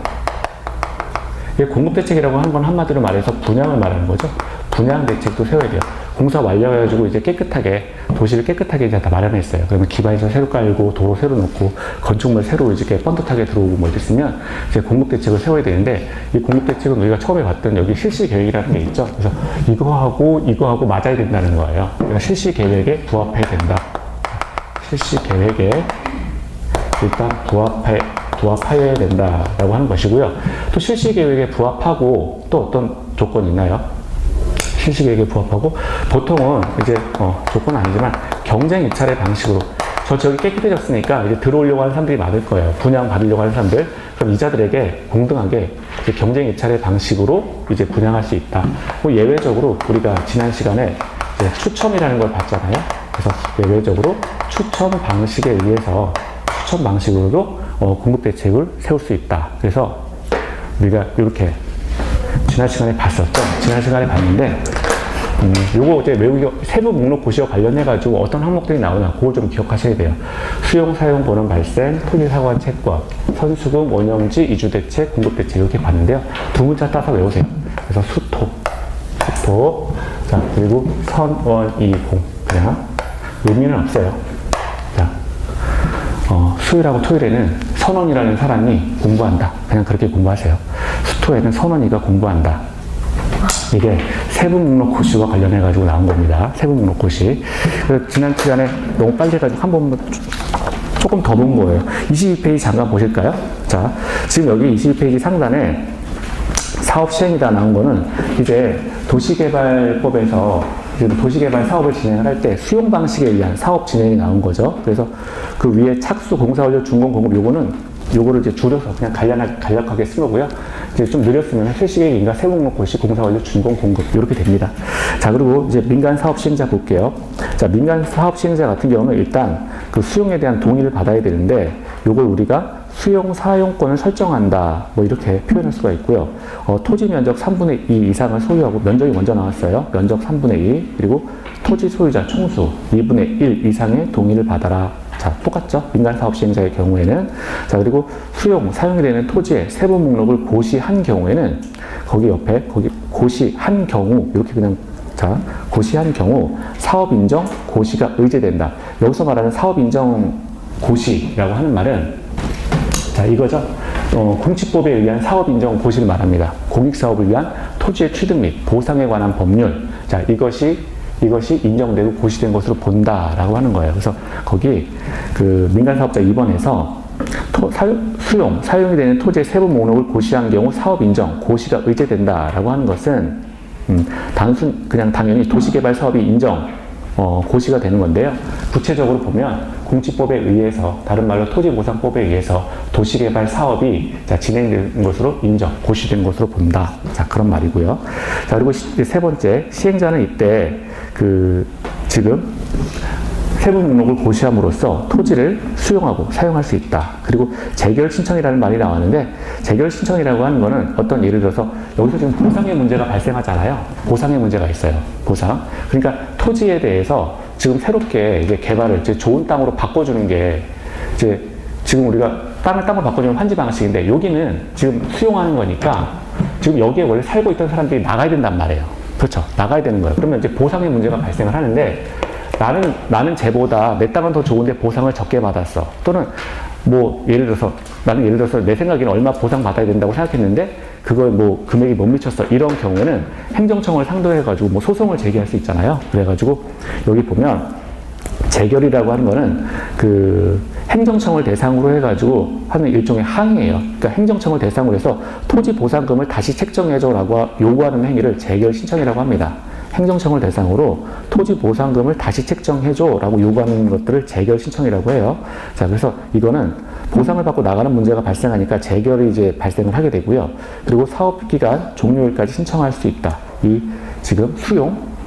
이 공급 대책이라고 하는 건 한마디로 말해서 분양을 말하는 거죠. 분양 대책도 세워야 돼요. 공사 완료해가지고 이제 깨끗하게 도시를 깨끗하게 이제 다 마련했어요. 그러면 기반시설 새로 깔고 도로 새로 놓고 건축물 새로 이렇게 번듯하게 들어오고 뭐 이랬으면 이제 공급 대책을 세워야 되는데 이 공급 대책은 우리가 처음에 봤던 여기 실시 계획이라는 게 있죠. 그래서 이거하고 맞아야 된다는 거예요. 그러니까 실시 계획에 부합해야 된다. 실시 계획에 일단 부합해야 된다라고 하는 것이고요. 또 실시 계획에 부합하고 또 어떤 조건이 있나요? 실시 계획에 부합하고 보통은 이제 조건은 아니지만 경쟁 입찰의 방식으로 저 지역이 깨끗해졌으니까 이제 들어오려고 하는 사람들이 많을 거예요. 분양 받으려고 하는 사람들. 그럼 이자들에게 공정하게 이제 경쟁 입찰의 방식으로 이제 분양할 수 있다. 뭐 예외적으로 우리가 지난 시간에 이제 추첨이라는 걸 봤잖아요. 그래서 예외적으로 추첨 방식에 의해서 추첨 방식으로도 공급 대책을 세울 수 있다. 그래서 우리가 이렇게 지난 시간에 봤었죠. 지난 시간에 봤는데 요거 이제 외우기 세부 목록 고시와 관련해가지고 어떤 항목들이 나오나 그걸 좀 기억하셔야 돼요. 수용, 사용, 본원 발생, 토지사관 채권, 선수금, 원형지, 이주대책, 공급대책 이렇게 봤는데요. 두 문자 따서 외우세요. 그래서 수토, 자 그리고 선원이공 그냥 의미는 없어요. 자, 수요일하고 토요일에는 선원이라는 사람이 공부한다. 그냥 그렇게 공부하세요. 수토에는 선원이가 공부한다. 이게 세부 목록 고시와 관련해가지고 나온 겁니다. 세부 목록 고시. 그래서 지난 시간에 너무 빨리 해가지고 한 번 조금 더 본 거예요. 22페이지 잠깐 보실까요? 자, 지금 여기 22페이지 상단에 사업 시행이다 나온 거는 이제 도시개발법에서 도시개발 사업을 진행을 할 때 수용 방식에 의한 사업 진행이 나온 거죠. 그래서 그 위에 착수, 공사원료, 준공, 공급 요거를 이제 줄여서 그냥 간략하게 쓴 거고요. 이제 좀 느렸으면 실시계획인가 세목록 고시, 공사원료, 준공, 공급 이렇게 됩니다. 자, 그리고 이제 민간 사업 시행자 볼게요. 자, 민간 사업 시행자 같은 경우는 일단 그 수용에 대한 동의를 받아야 되는데 요걸 우리가 수용 사용권을 설정한다. 뭐 이렇게 표현할 수가 있고요. 토지 면적 3분의 2 이상을 소유하고 면적이 먼저 나왔어요. 면적 3분의 2 그리고 토지 소유자 총수 2분의 1 이상의 동의를 받아라. 자, 똑같죠? 민간 사업 시행자의 경우에는. 자, 그리고 수용, 사용이 되는 토지의 세부 목록을 고시한 경우에는 거기 옆에 고시한 경우 이렇게 그냥 자, 고시한 경우 사업 인정 고시가 의제된다. 여기서 말하는 사업 인정 고시라고 하는 말은 자, 이거죠. 공치법에 의한 사업 인정 고시를 말합니다. 공익사업을 위한 토지의 취득 및 보상에 관한 법률. 자, 이것이 인정되고 고시된 것으로 본다라고 하는 거예요. 그래서 거기 그 민간사업자 2번에서 수용, 사용이 되는 토지의 세부 목록을 고시한 경우 사업 인정, 고시가 의제된다라고 하는 것은 그냥 당연히 도시개발 사업이 인정, 고시가 되는 건데요. 구체적으로 보면 공치법에 의해서, 다른 말로 토지보상법에 의해서 도시개발 사업이 진행된 것으로 인정, 고시된 것으로 본다. 자, 그런 말이고요. 자, 그리고 세 번째, 시행자는 이때 지금 세부 목록을 고시함으로써 토지를 수용하고 사용할 수 있다. 그리고 재결 신청이라는 말이 나왔는데, 재결 신청이라고 하는 거는 어떤 예를 들어서 여기서 지금 보상의 문제가 발생하잖아요. 보상의 문제가 있어요. 보상. 그러니까 토지에 대해서 지금 새롭게 이제 개발을 이제 좋은 땅으로 바꿔주는 게 이제 지금 우리가 땅을 바꿔주는 환지 방식인데, 여기는 지금 수용하는 거니까 지금 여기에 원래 살고 있던 사람들이 나가야 된단 말이에요. 그렇죠. 나가야 되는 거예요. 그러면 이제 보상의 문제가 발생을 하는데, 나는 쟤보다 내 땅은 더 좋은데 보상을 적게 받았어. 또는 뭐 예를 들어서 내 생각에는 얼마 보상 받아야 된다고 생각했는데 그걸 뭐 금액이 못 미쳤어. 이런 경우에는 행정청을 상대해가지고 뭐 소송을 제기할 수 있잖아요. 그래가지고 여기 보면 재결이라고 하는 거는 그 행정청을 대상으로 해가지고 하는 일종의 항의예요. 그러니까 행정청을 대상으로 해서 토지 보상금을 다시 책정해줘라고 요구하는 행위를 재결 신청이라고 합니다. 행정청을 대상으로 토지 보상금을 다시 책정해줘 라고 요구하는 것들을 재결 신청이라고 해요. 자, 그래서 이거는 보상을 받고 나가는 문제가 발생하니까 재결이 이제 발생을 하게 되고요. 그리고 사업기간 종료일까지 신청할 수 있다. 이 지금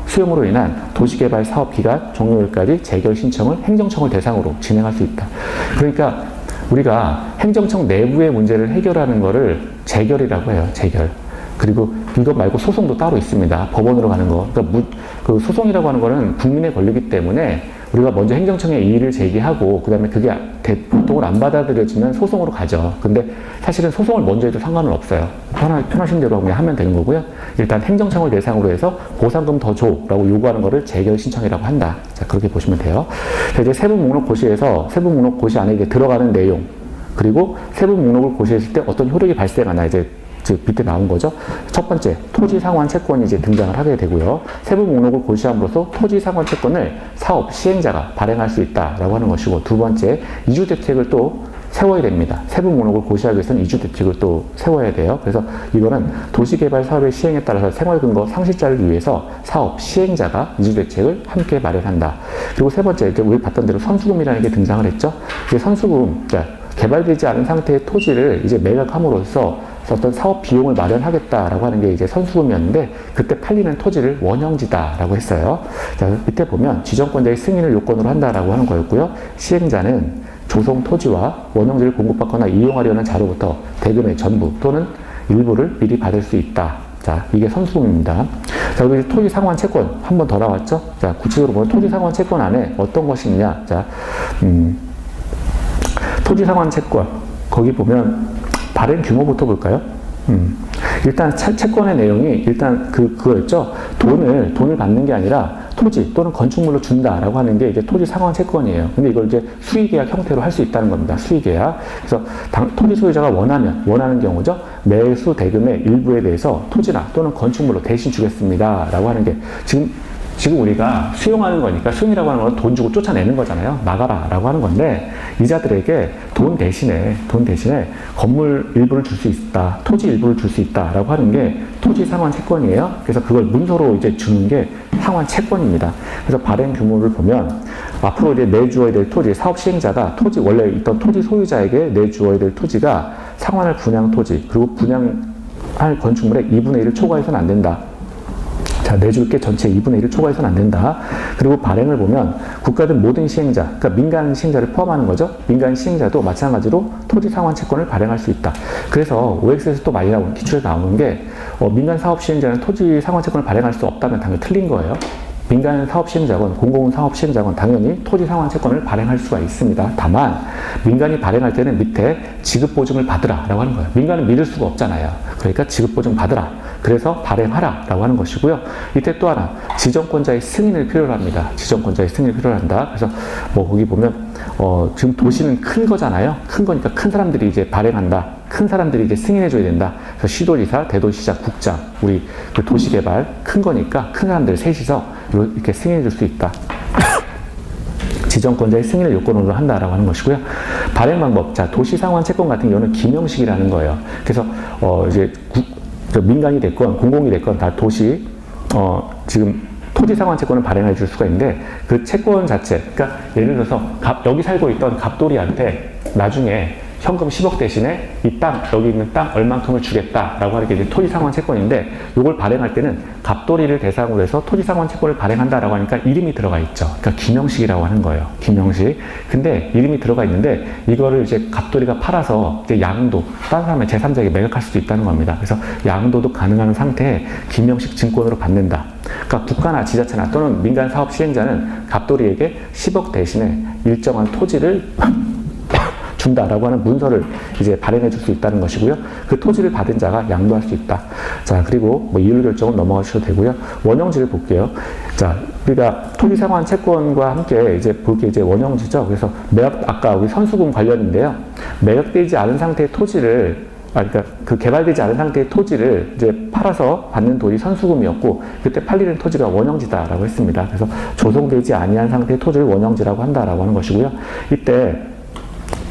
수용으로 인한 도시개발 사업기간 종료일까지 재결 신청을 행정청을 대상으로 진행할 수 있다. 그러니까 우리가 행정청 내부의 문제를 해결하는 거를 재결이라고 해요. 재결. 그리고 이것 말고 소송도 따로 있습니다. 법원으로 가는 거. 그러니까 그 소송이라고 하는 거는 국민의 권리이기 때문에 우리가 먼저 행정청에 이의를 제기하고 그 다음에 그게 보통을 안 받아들여지면 소송으로 가죠. 근데 사실은 소송을 먼저 해도 상관은 없어요. 편하신 대로 그냥 하면 되는 거고요. 일단 행정청을 대상으로 해서 보상금 더 줘라고 요구하는 거를 재결 신청이라고 한다. 자, 그렇게 보시면 돼요. 자, 이제 세부 목록 고시에서 세부 목록 고시 안에 이제 들어가는 내용, 그리고 세부 목록을 고시했을 때 어떤 효력이 발생하나 이제 밑에 나온 거죠. 첫 번째, 토지 상환 채권이 이제 등장을 하게 되고요. 세부 목록을 고시함으로써 토지 상환 채권을 사업 시행자가 발행할 수 있다라고 하는 것이고, 두 번째, 이주대책을 또 세워야 됩니다. 세부 목록을 고시하기 위해서는 이주대책을 또 세워야 돼요. 그래서 이거는 도시개발 사업의 시행에 따라서 생활근거 상실자를 위해서 사업 시행자가 이주대책을 함께 마련한다. 그리고 세 번째, 이제 우리 봤던 대로 선수금이라는 게 등장을 했죠. 이제 선수금, 그러니까 개발되지 않은 상태의 토지를 이제 매각함으로써 어떤 사업 비용을 마련하겠다라고 하는 게 이제 선수금이었는데, 그때 팔리는 토지를 원형지다라고 했어요. 자, 밑에 보면 지정권자의 승인을 요건으로 한다라고 하는 거였고요. 시행자는 조성 토지와 원형지를 공급받거나 이용하려는 자로부터 대금의 전부 또는 일부를 미리 받을 수 있다. 자, 이게 선수금입니다. 자, 그리고 토지 상환 채권 한 번 더 나왔죠. 자, 구체적으로 보면 토지 상환 채권 안에 어떤 것이 있냐. 자, 토지 상환 채권 거기 보면 발행 규모부터 볼까요? 일단 채권의 내용이 일단 그거였죠. 돈을 받는 게 아니라 토지 또는 건축물로 준다라고 하는 게 이제 토지 상환 채권이에요. 근데 이걸 이제 수의계약 형태로 할 수 있다는 겁니다. 수의계약. 그래서 토지 소유자가 원하는 경우죠. 매수 대금의 일부에 대해서 토지나 또는 건축물로 대신 주겠습니다라고 하는 게 지금 우리가 수용하는 거니까, 수용이라고 하는 건 돈 주고 쫓아내는 거잖아요. 나가라 라고 하는 건데, 이자들에게 돈 대신에 건물 일부를 줄 수 있다, 토지 일부를 줄 수 있다 라고 하는 게 토지 상환 채권이에요. 그래서 그걸 문서로 이제 주는 게 상환 채권입니다. 그래서 발행 규모를 보면 앞으로 이제 내주어야 될 토지, 사업 시행자가 원래 있던 토지 소유자에게 내주어야 될 토지가 상환할 분양 토지, 그리고 분양할 건축물의 2분의 1을 초과해서는 안 된다. 자, 내줄 게 전체 2분의 1을 초과해서는 안 된다. 그리고 발행을 보면 국가든 모든 시행자, 그러니까 민간 시행자를 포함하는 거죠. 민간 시행자도 마찬가지로 토지 상환 채권을 발행할 수 있다. 그래서 OX에서 또 많이 나오는, 기출에 나오는 게 민간 사업 시행자는 토지 상환 채권을 발행할 수 없다면 당연히 틀린 거예요. 민간 사업 시행자건 공공 사업 시행자건 당연히 토지 상환 채권을 발행할 수가 있습니다. 다만 민간이 발행할 때는 밑에 지급 보증을 받으라 라고 하는 거예요. 민간은 믿을 수가 없잖아요. 그러니까 지급 보증 받으라. 그래서 발행하라 라고 하는 것이고요. 이때 또 하나, 지정권자의 승인을 필요로 합니다. 지정권자의 승인을 필요로 한다. 그래서 거기 보면 지금 도시는 큰 거잖아요. 큰 거니까 큰 사람들이 이제 발행한다. 큰 사람들이 이제 승인해줘야 된다. 그래서 시도지사, 대도시장, 국장, 우리 그 도시개발 큰 거니까 큰 사람들 셋이서 이렇게 승인해줄 수 있다. 지정권자의 승인을 요건으로 한다라고 하는 것이고요. 발행 방법, 자, 도시상환 채권 같은 경우는 기명식이라는 거예요. 그래서 이제 민간이 됐건 공공이 됐건 다 지금 토지 상환 채권을 발행해 줄 수가 있는데, 그 채권 자체, 그러니까 예를 들어서 여기 살고 있던 갑돌이한테 나중에 현금 10억 대신에 이 땅, 여기 있는 땅 얼만큼을 주겠다라고 하는 게 이제 토지 상환 채권인데, 이걸 발행할 때는 갑돌이를 대상으로 해서 토지 상환 채권을 발행한다라고 하니까 이름이 들어가 있죠. 그러니까 기명식이라고 하는 거예요. 기명식. 근데 이름이 들어가 있는데 이거를 이제 갑돌이가 팔아서 이제 양도, 다른 사람의 제3자에게 매각할 수도 있다는 겁니다. 그래서 양도도 가능한 상태에 기명식 증권으로 받는다. 그러니까 국가나 지자체나 또는 민간 사업 시행자는 갑돌이에게 10억 대신에 일정한 토지를 준다라고 하는 문서를 이제 발행해 줄 수 있다는 것이고요. 그 토지를 받은 자가 양도할 수 있다. 자, 그리고 이율 결정은 넘어가 주셔도 되고요. 원형지를 볼게요. 자, 우리가 토지 상환 채권과 함께 이제 볼 게 이제 원형지죠. 그래서 아까 우리 선수금 관련인데요. 매각되지 않은 상태의 토지를, 그러니까 그 개발되지 않은 상태의 토지를 이제 팔아서 받는 돈이 선수금이었고, 그때 팔리는 토지가 원형지다라고 했습니다. 그래서 조성되지 아니한 상태의 토지를 원형지라고 한다라고 하는 것이고요. 이때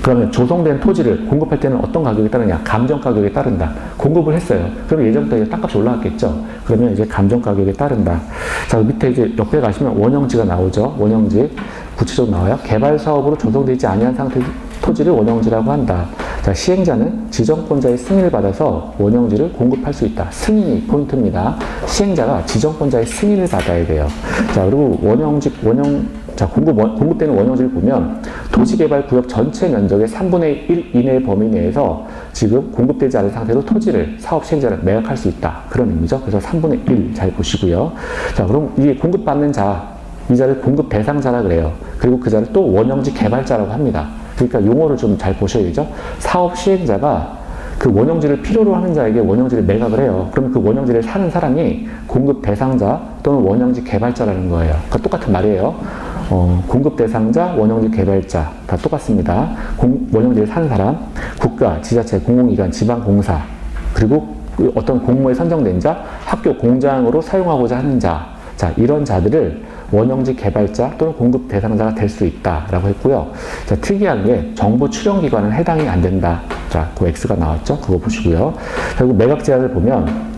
그러면 조성된 토지를 공급할 때는 어떤 가격이 따르냐? 감정 가격에 따른다. 공급을 했어요. 그럼 예전부터 이제 땅값이 올라갔겠죠. 그러면 이제 감정 가격에 따른다. 자, 밑에 이제 옆에 가시면 원형지가 나오죠. 원형지 구체적으로 나와요. 개발 사업으로 조성되지 아니한 상태 토지를 원형지라고 한다. 자, 시행자는 지정권자의 승인을 받아서 원형지를 공급할 수 있다. 승인이 포인트입니다. 시행자가 지정권자의 승인을 받아야 돼요. 자, 그리고 자, 공급되는 원형지를 보면 도시개발구역 전체 면적의 3분의 1 이내 범위 내에서 지금 공급되지 않은 상태로 토지를 사업 시행자를 매각할 수 있다. 그런 의미죠. 그래서 3분의 1 잘 보시고요. 자, 그럼 이게 공급받는 자, 이 자를 공급 대상자라 그래요. 그리고 그 자를 또 원형지 개발자라고 합니다. 그러니까 용어를 좀 잘 보셔야죠. 사업 시행자가 그 원형지를 필요로 하는 자에게 원형지를 매각을 해요. 그러면 그 원형지를 사는 사람이 공급 대상자 또는 원형지 개발자라는 거예요. 그러니까 똑같은 말이에요. 공급 대상자, 원형지 개발자 다 똑같습니다. 원형지를 사는 사람, 국가, 지자체, 공공기관, 지방공사, 그리고 어떤 공모에 선정된 자, 학교, 공장으로 사용하고자 하는 자, 자, 이런 자들을 원형지 개발자 또는 공급 대상자가 될 수 있다라고 했고요. 자, 특이한 게 정부 출연기관은 해당이 안 된다. 자, 그 X가 나왔죠? 그거 보시고요. 그리고 매각 제한을 보면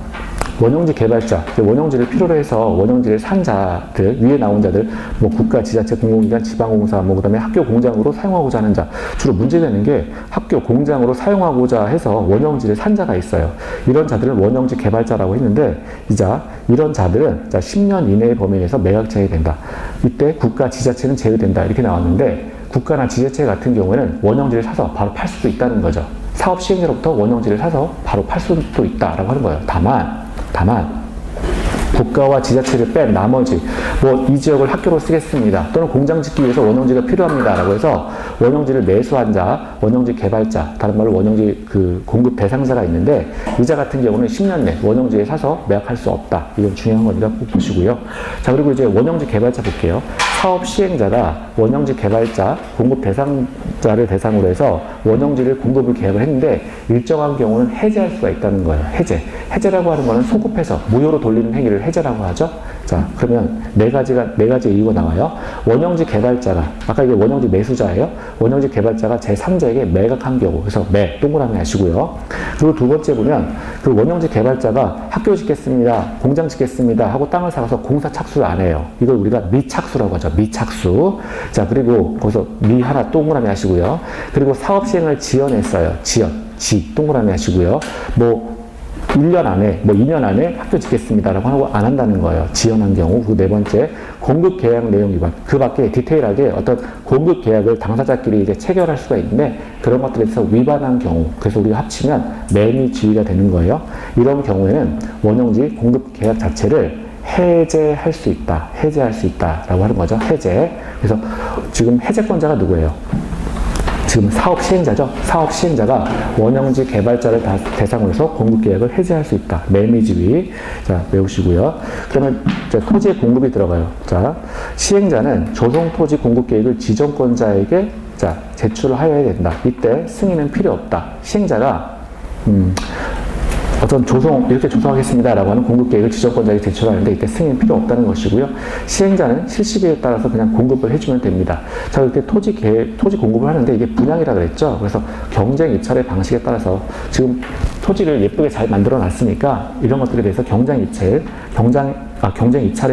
원형지 개발자, 원형지를 필요로 해서 원형지를 산 자들, 위에 나온 자들, 뭐 국가, 지자체, 공공기관, 지방공사, 뭐 그다음에 학교, 공장으로 사용하고자 하는 자. 주로 문제되는 게 학교, 공장으로 사용하고자 해서 원형지를 산 자가 있어요. 이런 자들은 원형지 개발자라고 했는데, 이런 자들은 10년 이내의 범위 내에서 매각 제외된다. 이때 국가, 지자체는 제외된다. 이렇게 나왔는데, 국가나 지자체 같은 경우에는 원형지를 사서 바로 팔 수도 있다는 거죠. 사업 시행자로부터 원형지를 사서 바로 팔 수도 있다라고 하는 거예요. 다만 국가와 지자체를 뺀 나머지 이 지역을 학교로 쓰겠습니다. 또는 공장 짓기 위해서 원형지가 필요합니다. 라고 해서 원형지를 매수한 자, 원형지 개발자, 다른 말로 원형지 공급 대상자가 있는데 이 자 같은 경우는 10년 내 원형지에 사서 매각할 수 없다. 이건 중요한 거니까 꼭 보시고요. 자, 그리고 이제 원형지 개발자 볼게요. 사업 시행자가 원형지 개발자, 공급 대상자를 대상으로 해서 원형지를 공급을 계약을 했는데 일정한 경우는 해제할 수가 있다는 거예요. 해제라고 하는 거는 소급해서 무효로 돌리는 행위를 해제라고 하죠. 자, 그러면 네 가지 이유가 나와요. 원형지 개발자가, 아까 이게 원형지 매수자예요. 원형지 개발자가 제3자에게 매각한 경우, 그래서 동그라미 하시고요. 그리고 두 번째 보면 그 원형지 개발자가 학교 짓겠습니다, 공장 짓겠습니다 하고 땅을 사가서 공사 착수를 안 해요. 이걸 우리가 미착수라고 하죠. 미착수. 자, 그리고 거기서 미 하나 동그라미 하시고요. 그리고 사업 시행을 지연했어요. 동그라미 하시고요. 1년 안에, 2년 안에 학교 짓겠습니다라고 하고 안 한다는 거예요. 지연한 경우. 그 네 번째, 공급 계약 내용 위반. 그 밖에 디테일하게 어떤 공급 계약을 당사자끼리 이제 체결할 수가 있는데 그런 것들에 대해서 위반한 경우. 그래서 우리가 합치면 매미지위가 되는 거예요. 이런 경우에는 원형지 공급 계약 자체를 해제할 수 있다라고 하는 거죠. 해제. 그래서 지금 해제권자가 누구예요? 지금 사업 시행자죠. 사업 시행자가 원형지 개발자를 대상으로 해서 공급 계약을 해제할 수 있다. 매미지위. 자, 외우시고요. 그러면 토지의 공급이 들어가요. 자, 시행자는 조성 토지 공급 계획을 지정권자에게 제출을 하여야 된다. 이때 승인은 필요 없다. 시행자가 어떤 이렇게 조성하겠습니다 라고 하는 공급 계획을 지정권자에게 제출하는데 이때 승인 필요 없다는 것이고요. 시행자는 실시계획에 따라서 그냥 공급을 해주면 됩니다. 자, 이렇게 토지 공급을 하는데 이게 분양이라 그랬죠. 그래서 경쟁 입찰의 방식에 따라서 지금 토지를 예쁘게 잘 만들어 놨으니까 이런 것들에 대해서 경쟁 입찰의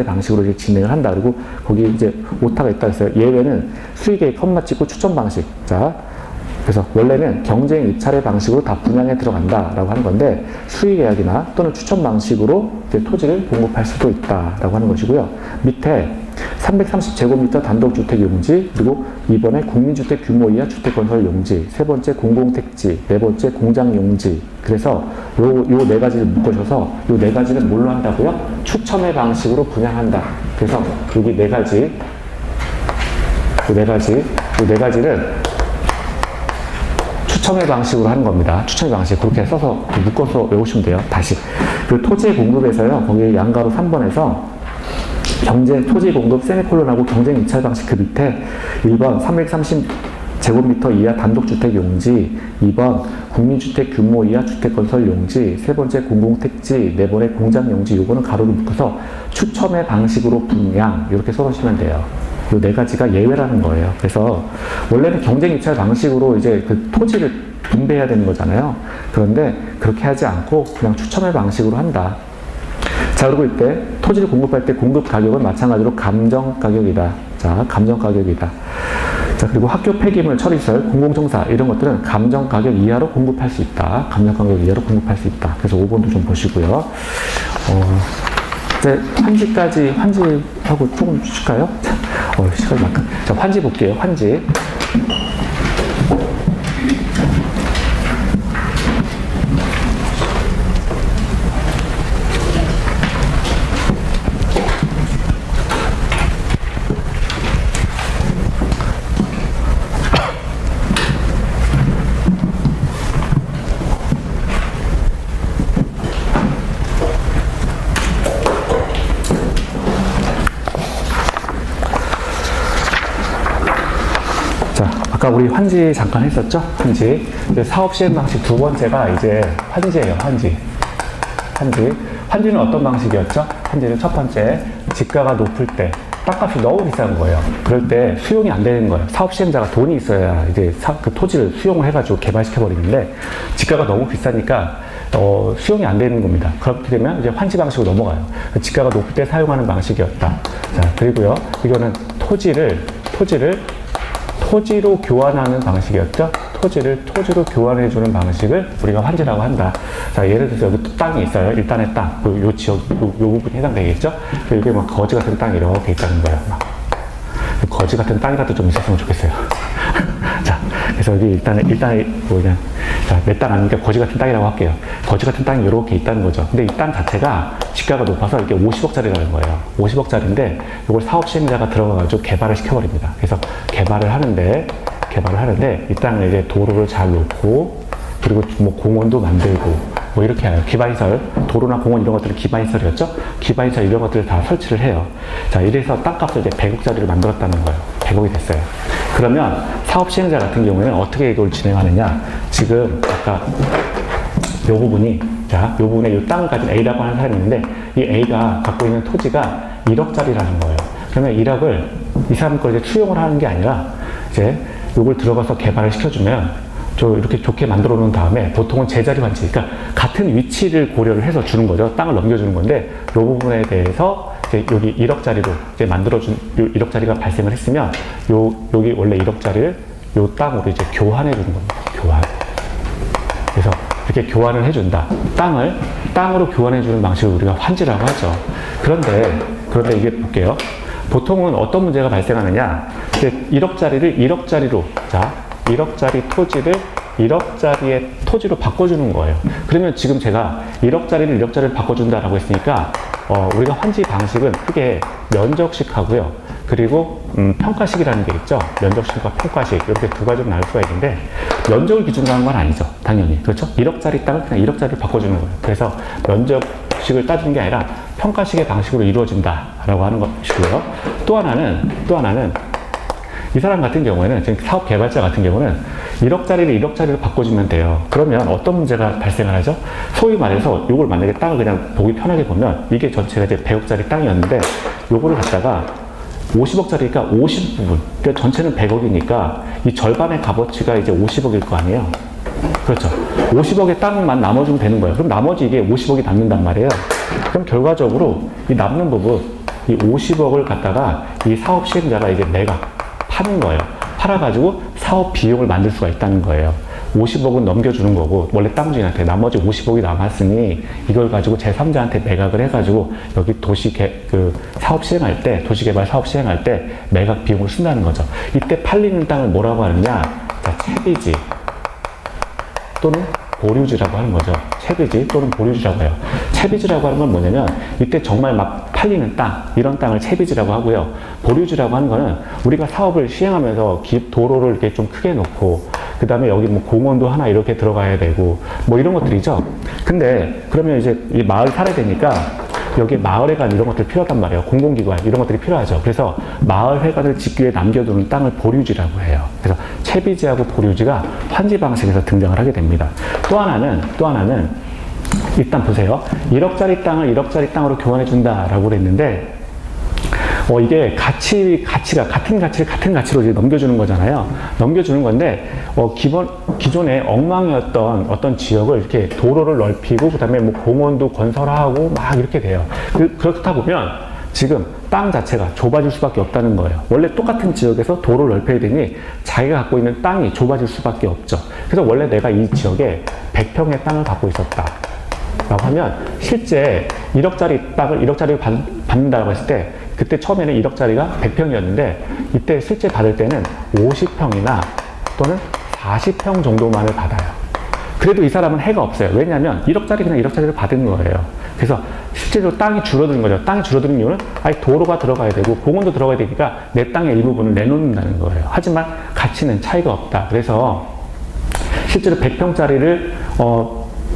방식으로 이제 진행을 한다. 그리고 거기 이제 오타가 있다 그랬어요. 예외는 수의계획 컴마 찍고 추천 방식. 자, 그래서 원래는 경쟁 입찰의 방식으로 다 분양에 들어간다라고 하는 건데 수의계약이나 또는 추천 방식으로 이제 토지를 공급할 수도 있다라고 하는 것이고요. 밑에 330제곱미터 단독주택 용지, 그리고 2번에 국민주택 규모 이하 주택건설 용지, 3번째 공공택지, 4번째 공장 용지. 그래서 요 네 가지를 묶어줘서 요 네 가지는 뭘로 한다고요? 추첨의 방식으로 분양한다. 그래서 여기 네 가지를 추첨의 방식으로 하는 겁니다. 추첨의 방식. 그렇게 써서 묶어서 외우시면 돼요. 다시. 그 토지의 공급에서요, 거기 양가로 3번에서 토지 공급 세미콜론하고 경쟁 입찰 방식 그 밑에 1번 330제곱미터 이하 단독주택 용지, 2번 국민주택 규모 이하 주택건설 용지, 3번째 공공택지, 4번의 공장 용지, 요거는 가로로 묶어서 추첨의 방식으로 분양, 이렇게 써놓으시면 돼요. 이 네 가지가 예외라는 거예요. 그래서 원래는 경쟁 입찰 방식으로 이제 그 토지를 분배해야 되는 거잖아요. 그런데 그렇게 하지 않고 그냥 추첨의 방식으로 한다. 자, 그리고 이때 토지를 공급할 때 공급 가격은 마찬가지로 감정 가격이다. 자, 감정 가격이다. 자, 그리고 학교 폐기물, 처리시설, 공공청사 이런 것들은 감정 가격 이하로 공급할 수 있다. 감정 가격 이하로 공급할 수 있다. 그래서 5번도 좀 보시고요. 이제 환지하고 조금 줄까요? 시간이 많다. 자, 환지 볼게요. 환지. 아까 우리 환지 잠깐 했었죠? 환지. 사업 시행 방식 두 번째가 이제 환지예요. 환지는 어떤 방식이었죠? 환지는 첫 번째, 지가가 높을 때 땅값이 너무 비싼 거예요. 그럴 때 수용이 안 되는 거예요. 사업 시행자가 돈이 있어야 이제 그 토지를 수용을 해가지고 개발시켜 버리는데 지가가 너무 비싸니까 수용이 안 되는 겁니다. 그렇게 되면 이제 환지 방식으로 넘어가요. 지가가 높을 때 사용하는 방식이었다. 자, 그리고요, 이거는 토지로 교환하는 방식이었죠. 토지로 교환해주는 방식을 우리가 환지라고 한다. 자, 예를 들어서 여기 또 땅이 있어요. 일단의 땅. 요 지역, 요 부분이 해당되겠죠. 이게 막 거지 같은 땅이 이렇게 있다는 거예요. 막. 거지 같은 땅이라도 좀 있었으면 좋겠어요. 자, 그래서 여기 일단은 그냥, 자, 내 땅 아니니까 거지 같은 땅이라고 할게요. 거지 같은 땅이 이렇게 있다는 거죠. 근데 이 땅 자체가 지가가 높아서 이게 50억짜리라는 거예요. 50억짜리인데 이걸 사업 시행자가 들어가가지고 개발을 시켜버립니다. 그래서 개발을 하는데 이 땅에 이제 도로를 잘 놓고, 그리고 뭐 공원도 만들고, 뭐 이렇게 해요. 기반시설, 도로나 공원 이런 것들은 기반시설이었죠? 기반시설 이런 것들을 다 설치를 해요. 자, 이래서 땅값을 이제 100억짜리를 만들었다는 거예요. 100억이 됐어요. 그러면 사업 시행자 같은 경우에는 어떻게 이걸 진행하느냐? 지금 아까 요 부분에 이 땅을 가진 A라고 하는 사람이 있는데, 이 A가 갖고 있는 토지가 1억짜리라는 거예요. 그러면 1억을 이 사람 걸 이제 수용을 하는 게 아니라 이제 요걸 들어가서 개발을 시켜주면 이렇게 좋게 만들어 놓은 다음에 보통은 제자리 환지, 그러니까 같은 위치를 고려를 해서 주는 거죠. 땅을 넘겨주는 건데, 이 부분에 대해서 이제 여기 1억짜리로 이제 만들어준 1억짜리가 발생을 했으면 여기 원래 1억짜리를 요 땅으로 이제 교환해 주는 겁니다. 교환. 그래서 이렇게 교환을 해준다. 땅으로 교환해 주는 방식을 우리가 환지라고 하죠. 그런데 이게 볼게요. 보통은 어떤 문제가 발생하느냐? 이제 1억짜리를 1억짜리로, 자, 1억짜리 토지를 1억짜리의 토지로 바꿔주는 거예요. 그러면 지금 제가 1억짜리를 1억짜리를 바꿔준다라고 했으니까, 우리가 환지 방식은 크게 면적식 하고요. 그리고, 평가식이라는 게 있죠. 면적식과 평가식. 이렇게 두 가지로 나눌 수가 있는데, 면적을 기준으로 하는 건 아니죠. 당연히. 그렇죠? 1억짜리 땅을 그냥 1억짜리를 바꿔주는 거예요. 그래서 면적식을 따지는 게 아니라 평가식의 방식으로 이루어진다라고 하는 것이고요. 또 하나는 이 사람 같은 경우에는, 지금 사업 개발자 같은 경우는 1억짜리를 1억짜리로 바꿔주면 돼요. 그러면 어떤 문제가 발생을 하죠? 소위 말해서 이걸 만약에 땅을 그냥 보기 편하게 보면, 이게 전체가 이제 100억짜리 땅이었는데, 요거를 갖다가 50억짜리니까 50부분, 그러니까 전체는 100억이니까 이 절반의 값어치가 이제 50억일 거 아니에요. 그렇죠. 50억의 땅만 나눠주면 되는 거예요. 그럼 나머지 이게 50억이 남는단 말이에요. 그럼 결과적으로 이 남는 부분, 이 50억을 갖다가 이 사업 시행자가 이제 파는 거예요. 팔아가지고 사업 비용을 만들 수가 있다는 거예요. 50억은 넘겨주는 거고, 원래 땅 주인한테 나머지 50억이 남았으니 이걸 가지고 제3자한테 매각을 해가지고 여기 사업시행할 때, 도시개발 사업 시행할 때 매각 비용을 쓴다는 거죠. 이때 팔리는 땅을 뭐라고 하느냐? 자, 채비지 또는 보류지라고 하는 거죠. 채비지 또는 보류지라고 해요. 채비지라고 하는 건 뭐냐면, 이때 정말 막 팔리는 땅, 이런 땅을 채비지라고 하고요. 보류지라고 하는 거는 우리가 사업을 시행하면서 도로를 이렇게 좀 크게 놓고, 그 다음에 여기 뭐 공원도 하나 이렇게 들어가야 되고, 뭐 이런 것들이죠. 근데 그러면 이제 이 마을 살아야 되니까 여기 마을회관 이런 것들이 필요하단 말이에요. 공공기관 이런 것들이 필요하죠. 그래서 마을회관을 짓기 위해 남겨두는 땅을 보류지라고 해요. 그래서 채비지하고 보류지가 환지 방식에서 등장을 하게 됩니다. 또 하나는 일단 보세요. 1억짜리 땅을 1억짜리 땅으로 교환해 준다라고 그랬는데, 이게 같은 가치로 이제 넘겨주는 거잖아요. 넘겨주는 건데, 기존에 엉망이었던 어떤 지역을 이렇게 도로를 넓히고, 그 다음에 뭐 공원도 건설하고 막 이렇게 돼요. 그렇다 보면, 지금 땅 자체가 좁아질 수밖에 없다는 거예요. 원래 똑같은 지역에서 도로를 넓혀야 되니 자기가 갖고 있는 땅이 좁아질 수밖에 없죠. 그래서 원래 내가 이 지역에 100평의 땅을 갖고 있었다 라고 하면 실제 1억짜리 땅을 1억짜리를 받는다고 했을 때 그때 처음에는 1억짜리가 100평이었는데 이때 실제 받을 때는 50평이나 또는 40평 정도만을 받아요. 그래도 이 사람은 해가 없어요. 왜냐하면 1억짜리 그냥 1억짜리를 받은 거예요. 그래서 실제로 땅이 줄어드는 거죠. 땅이 줄어드는 이유는 도로가 들어가야 되고 공원도 들어가야 되니까 내 땅의 일부분을 내놓는다는 거예요. 하지만 가치는 차이가 없다. 그래서 실제로 100평짜리를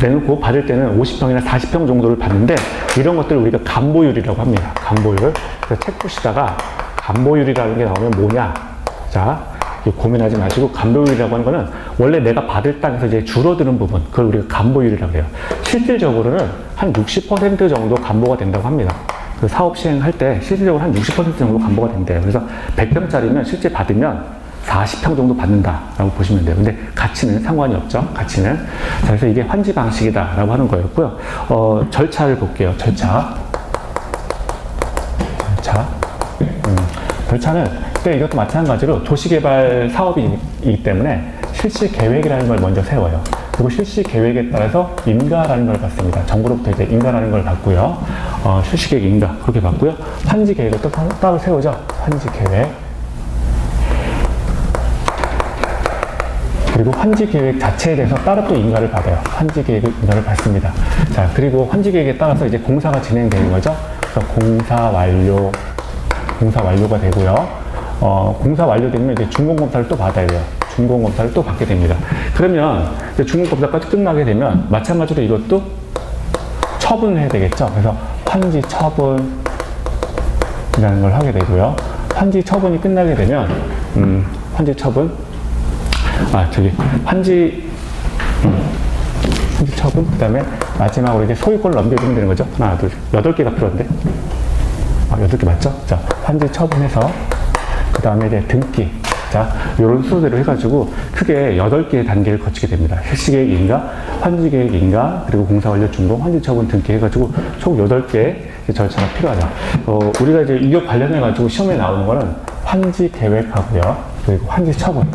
내놓고 받을 때는 50평이나 40평 정도를 받는데 이런 것들을 우리가 간보율이라고 합니다. 간보율. 그래서 책 보시다가 간보율이라는 게 나오면 뭐냐? 자, 고민하지 마시고 간보율이라고 하는 거는 원래 내가 받을 땅에서 이제 줄어드는 부분, 그걸 우리가 간보율이라고 해요. 실질적으로는 한 60% 정도 간보가 된다고 합니다. 그 사업 시행할 때 실질적으로 한 60% 정도 간보가 된대요. 그래서 100평짜리면 실제 받으면 40평 정도 받는다라고 보시면 돼요. 근데 가치는 상관이 없죠. 가치는. 자, 그래서 이게 환지 방식이다라고 하는 거였고요. 절차를 볼게요. 절차는 이것도 마찬가지로 도시개발 사업이기 때문에 실시 계획이라는 걸 먼저 세워요. 그리고 실시 계획에 따라서 인가라는 걸 받습니다. 정부로부터 이제 인가라는 걸 받고요. 실시 계획 인가 그렇게 받고요. 환지 계획을 또 따로 세우죠. 환지 계획. 그리고 환지 계획 자체에 대해서 따로 또 인가를 받아요. 환지 계획 인가를 받습니다. 자, 그리고 환지 계획에 따라서 이제 공사가 진행되는 거죠. 그래서 공사 완료가 되고요. 공사 완료되면 이제 준공검사를 또 받아야 돼요. 준공검사를 또 받게 됩니다. 그러면 이제 준공검사까지 끝나게 되면 마찬가지로 이것도 처분을 해야 되겠죠. 그래서 환지 처분이라는 걸 하게 되고요. 환지 처분이 끝나게 되면 환지 처분 그 다음에 마지막으로 이제 소유권을 넘겨주면 되는 거죠. 하나, 둘, 8개가 필요한데. 8개 맞죠? 자, 환지 처분해서 그 다음에 이제 등기. 자, 요런 순서대로 해가지고 크게 8개의 단계를 거치게 됩니다. 실시계획 인가, 환지계획 인가, 그리고 공사완료 준공, 환지처분 등기 해가지고 총 8개의 절차가 필요하다. 우리가 이제 이거 관련해가지고 시험에 나오는 거는 환지계획하고요. 그리고 환지처분.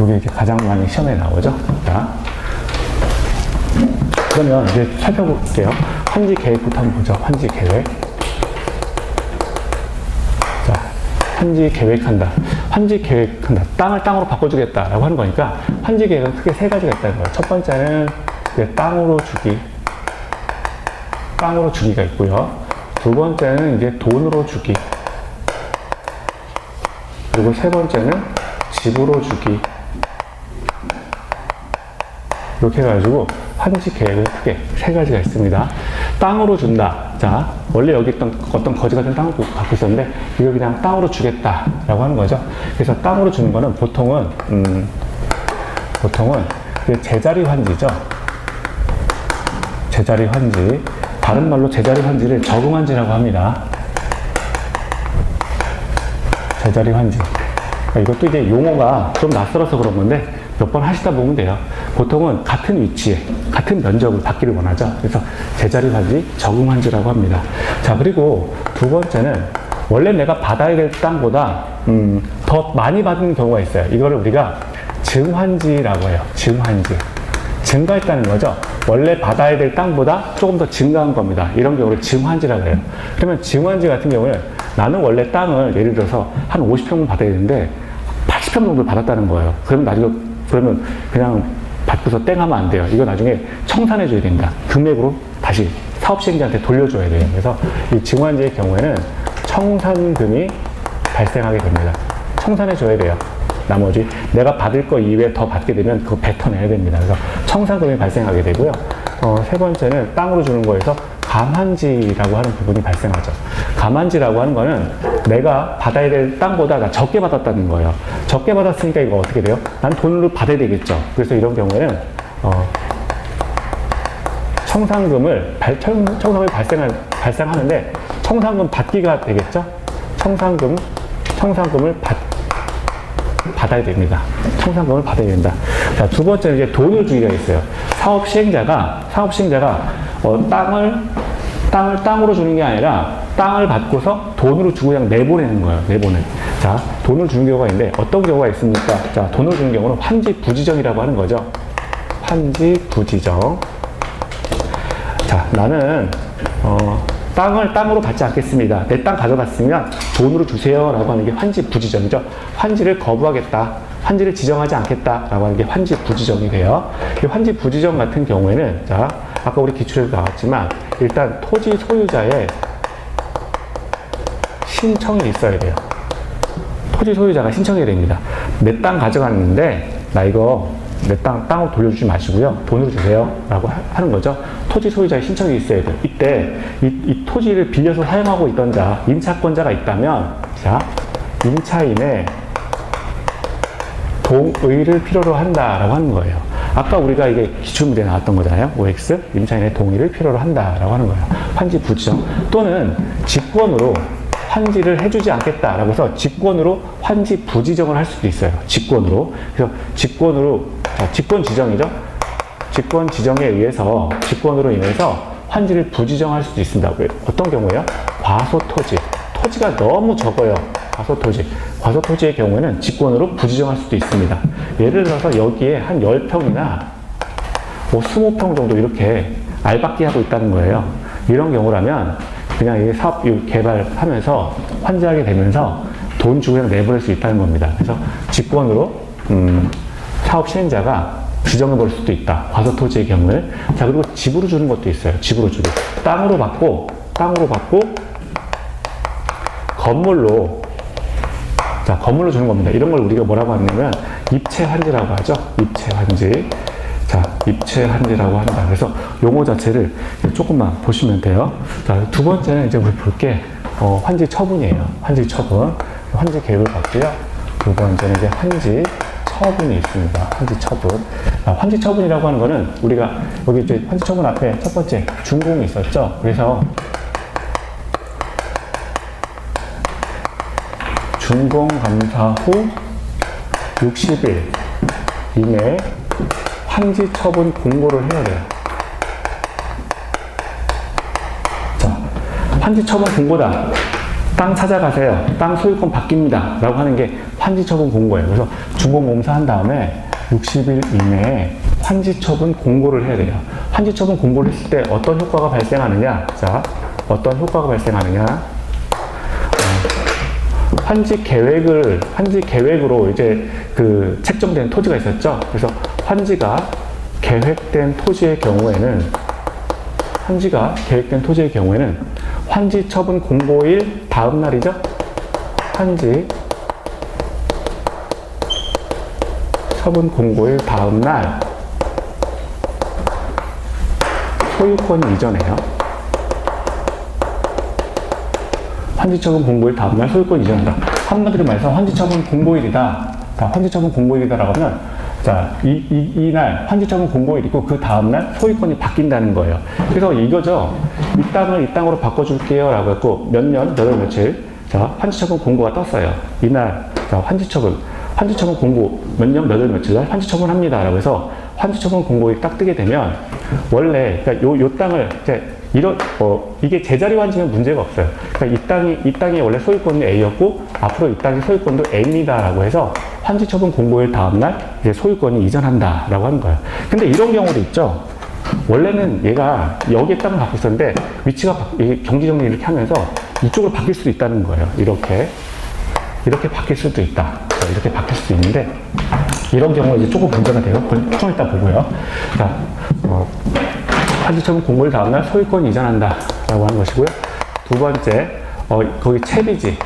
요게 이제 가장 많이 시험에 나오죠. 자, 그러면 이제 살펴볼게요. 환지계획부터 한번 보죠. 환지계획. 환지 계획한다. 환지 계획한다. 땅을 땅으로 바꿔주겠다라고 하는 거니까 환지 계획은 크게 3가지가 있다는 거예요. 첫 번째는 땅으로 주기. 땅으로 주기가 있고요. 두 번째는 이제 돈으로 주기. 그리고 세 번째는 집으로 주기. 이렇게 해가지고 환지 계획은 크게 3가지가 있습니다. 땅으로 준다. 자, 원래 여기 어떤 거지 같은 땅을 갖고 있었는데 이걸 그냥 땅으로 주겠다라고 하는 거죠. 그래서 땅으로 주는 거는 보통은 제자리 환지죠. 제자리 환지. 다른 말로 제자리 환지를 적응 환지라고 합니다. 제자리 환지. 이것도 이제 용어가 좀 낯설어서 그런 건데 몇 번 하시다 보면 돼요. 보통은 같은 위치에, 같은 면적을 받기를 원하죠. 그래서 제자리 환지, 적응 환지라고 합니다. 자, 그리고 두 번째는 원래 내가 받아야 될 땅보다 더 많이 받는 경우가 있어요. 이거를 우리가 증환지라고 해요. 증환지. 증가했다는 거죠. 원래 받아야 될 땅보다 조금 더 증가한 겁니다. 이런 경우를 증환지라고 해요. 그러면 증환지 같은 경우는 나는 원래 땅을 예를 들어서 한 50평을 받아야 되는데 80평 정도를 받았다는 거예요. 그러면 그냥 받고서 땡 하면 안 돼요. 이거 나중에 청산해줘야 된다. 금액으로 다시 사업시행자한테 돌려줘야 돼요. 그래서 이 증환지의 경우에는 청산금이 발생하게 됩니다. 청산해줘야 돼요. 나머지 내가 받을 거 이외에 더 받게 되면 그거 뱉어내야 됩니다. 그래서 청산금이 발생하게 되고요. 세 번째는 땅으로 주는 거에서 감환지라고 하는 부분이 발생하죠. 감환지라고 하는 거는 내가 받아야 될 땅보다 나 적게 받았다는 거예요. 적게 받았으니까 이거 어떻게 돼요? 난 돈으로 받아야 되겠죠. 그래서 이런 경우에는 청산금을 발생하는데 청산금 받기가 되겠죠. 청산금을 받아야 됩니다. 청산금을 받아야 된다. 자, 두 번째는 이제 돈을 주기가 있어요. 사업 시행자가 땅으로 주는 게 아니라 땅을 받고서 돈으로 주고 그냥 내보내는 거예요. 내보내. 자, 돈을 주는 경우가 있는데 어떤 경우가 있습니까? 자, 돈을 주는 경우는 환지 부지정이라고 하는 거죠. 환지 부지정. 자, 나는 땅을 땅으로 받지 않겠습니다. 내 땅 가져갔으면 돈으로 주세요 라고 하는 게 환지 부지정이죠. 환지를 거부하겠다, 환지를 지정하지 않겠다 라고 하는 게 환지 부지정이 돼요. 이 환지 부지정 같은 경우에는, 자, 아까 우리 기출에도 나왔지만 일단 토지 소유자의 신청이 있어야 돼요. 토지 소유자가 신청해야 됩니다. 내 땅 가져갔는데 나 이거 내 땅으로 돌려주지 마시고요, 돈으로 주세요 라고 하는 거죠. 토지 소유자의 신청이 있어야 돼요. 이때 이 토지를 빌려서 사용하고 있던 자, 임차권자가 있다면, 자, 임차인의 동의를 필요로 한다라고 하는 거예요. 아까 우리가 이게 기출문제에 나왔던 거잖아요. OX, 임차인의 동의를 필요로 한다라고 하는 거예요. 환지 부지정. 또는 직권으로 환지를 해주지 않겠다라고 해서 직권으로 환지 부지정을 할 수도 있어요. 직권으로. 그래서 직권으로, 자, 직권 지정이죠. 직권 지정에 의해서, 직권으로 인해서 환지를 부지정할 수도 있습니다. 어떤 경우에요? 과소토지. 토지가 너무 적어요. 과소토지. 과소토지의 경우에는 직권으로 부지정할 수도 있습니다. 예를 들어서 여기에 한 10평이나 20평 정도 이렇게 알박기 하고 있다는 거예요. 이런 경우라면 그냥 이 사업 개발하면서 환지하게 되면서 돈 주고 그냥 내보낼 수 있다는 겁니다. 그래서 직권으로 사업 시행자가 지정해 볼 수도 있다. 과소토지의 경우에. 자, 그리고 집으로 주는 것도 있어요. 집으로 주고. 땅으로 받고 건물로, 자, 건물로 주는 겁니다. 이런 걸 우리가 뭐라고 하냐면 입체환지라고 하죠. 입체환지. 자, 입체환지라고 한다. 그래서 용어 자체를 조금만 보시면 돼요. 자, 두 번째는 이제 우리 볼 게 환지 처분이에요. 환지 처분. 환지 계획을 봤고요. 두 번째는 이제 환지 처분이 있습니다. 환지 처분. 자, 환지 처분이라고 하는 거는 우리가 여기 이제 환지 처분 앞에 첫 번째 준공이 있었죠. 그래서 준공 감사 후 60일 이내에 환지 처분 공고를 해야 돼요. 자, 환지 처분 공고다. 땅 찾아가세요. 땅 소유권 바뀝니다. 라고 하는 게 환지 처분 공고예요. 그래서 준공 공사한 다음에 60일 이내에 환지 처분 공고를 해야 돼요. 환지 처분 공고를 했을 때 어떤 효과가 발생하느냐? 자, 어떤 효과가 발생하느냐? 환지 계획으로 이제 그 책정된 토지가 있었죠. 그래서 환지가 계획된 토지의 경우에는 환지 처분 공고일 다음 날이죠. 환지 처분 공고일 다음 날 소유권 이전해요. 환지처분 공고일 다음날 소유권 이전한다. 한마디로 말해서 환지처분 공고일이다. 환지처분 공고일이다라고 하면, 자, 이날 환지처분 공고일이고 그 다음날 소유권이 바뀐다는 거예요. 그래서 이거죠. 이 땅을 이 땅으로 바꿔줄게요 라고 했고 몇 년, 몇 월, 며칠, 자, 환지처분 공고가 떴어요. 이날, 자, 환지처분 공고 몇 년, 몇 월, 며칠 날 환지처분 합니다 라고 해서 환지처분 공고일이 딱 뜨게 되면 원래, 그러니까 요 땅을 이제 이게 제자리 환지면 문제가 없어요. 그러니까 이 땅이 원래 소유권이 A였고, 앞으로 이 땅의 소유권도 A입니다. 라고 해서 환지 처분 공고일 다음날 이제 소유권이 이전한다. 라고 하는 거예요. 근데 이런 경우도 있죠. 원래는 얘가 여기에 땅을 갖고 있었는데, 위치가 경지 정리 이렇게 하면서 이쪽으로 바뀔 수도 있다는 거예요. 이렇게 바뀔 수도 있다. 이렇게 바뀔 수도 있는데, 이런 경우는 이제 조금 문제가 돼요. 좀 이따 보고요. 자, 환지 처분 공고일 다음날 소유권이 이전한다 라고 하는 것이고요. 두 번째, 거기 채비지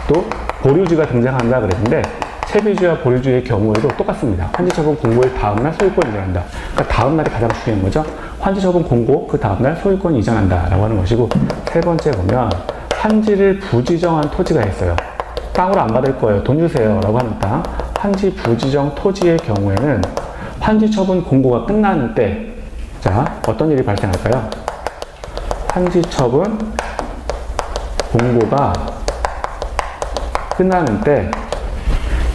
또 보류지가 등장한다 그랬는데, 채비지와 보류지의 경우에도 똑같습니다. 환지 처분 공고일 다음날 소유권이 이전한다. 그러니까 다음날이 가장 중요한 거죠. 환지 처분 공고 그 다음날 소유권이 이전한다 라고 하는 것이고, 세 번째 보면 환지를 부지정한 토지가 있어요. 땅으로 안 받을 거예요. 돈 주세요 라고 하는 땅. 환지 부지정 토지의 경우에는 환지 처분 공고가 끝난 때, 자, 어떤 일이 발생할까요? 환지 처분 공고가 끝나는 때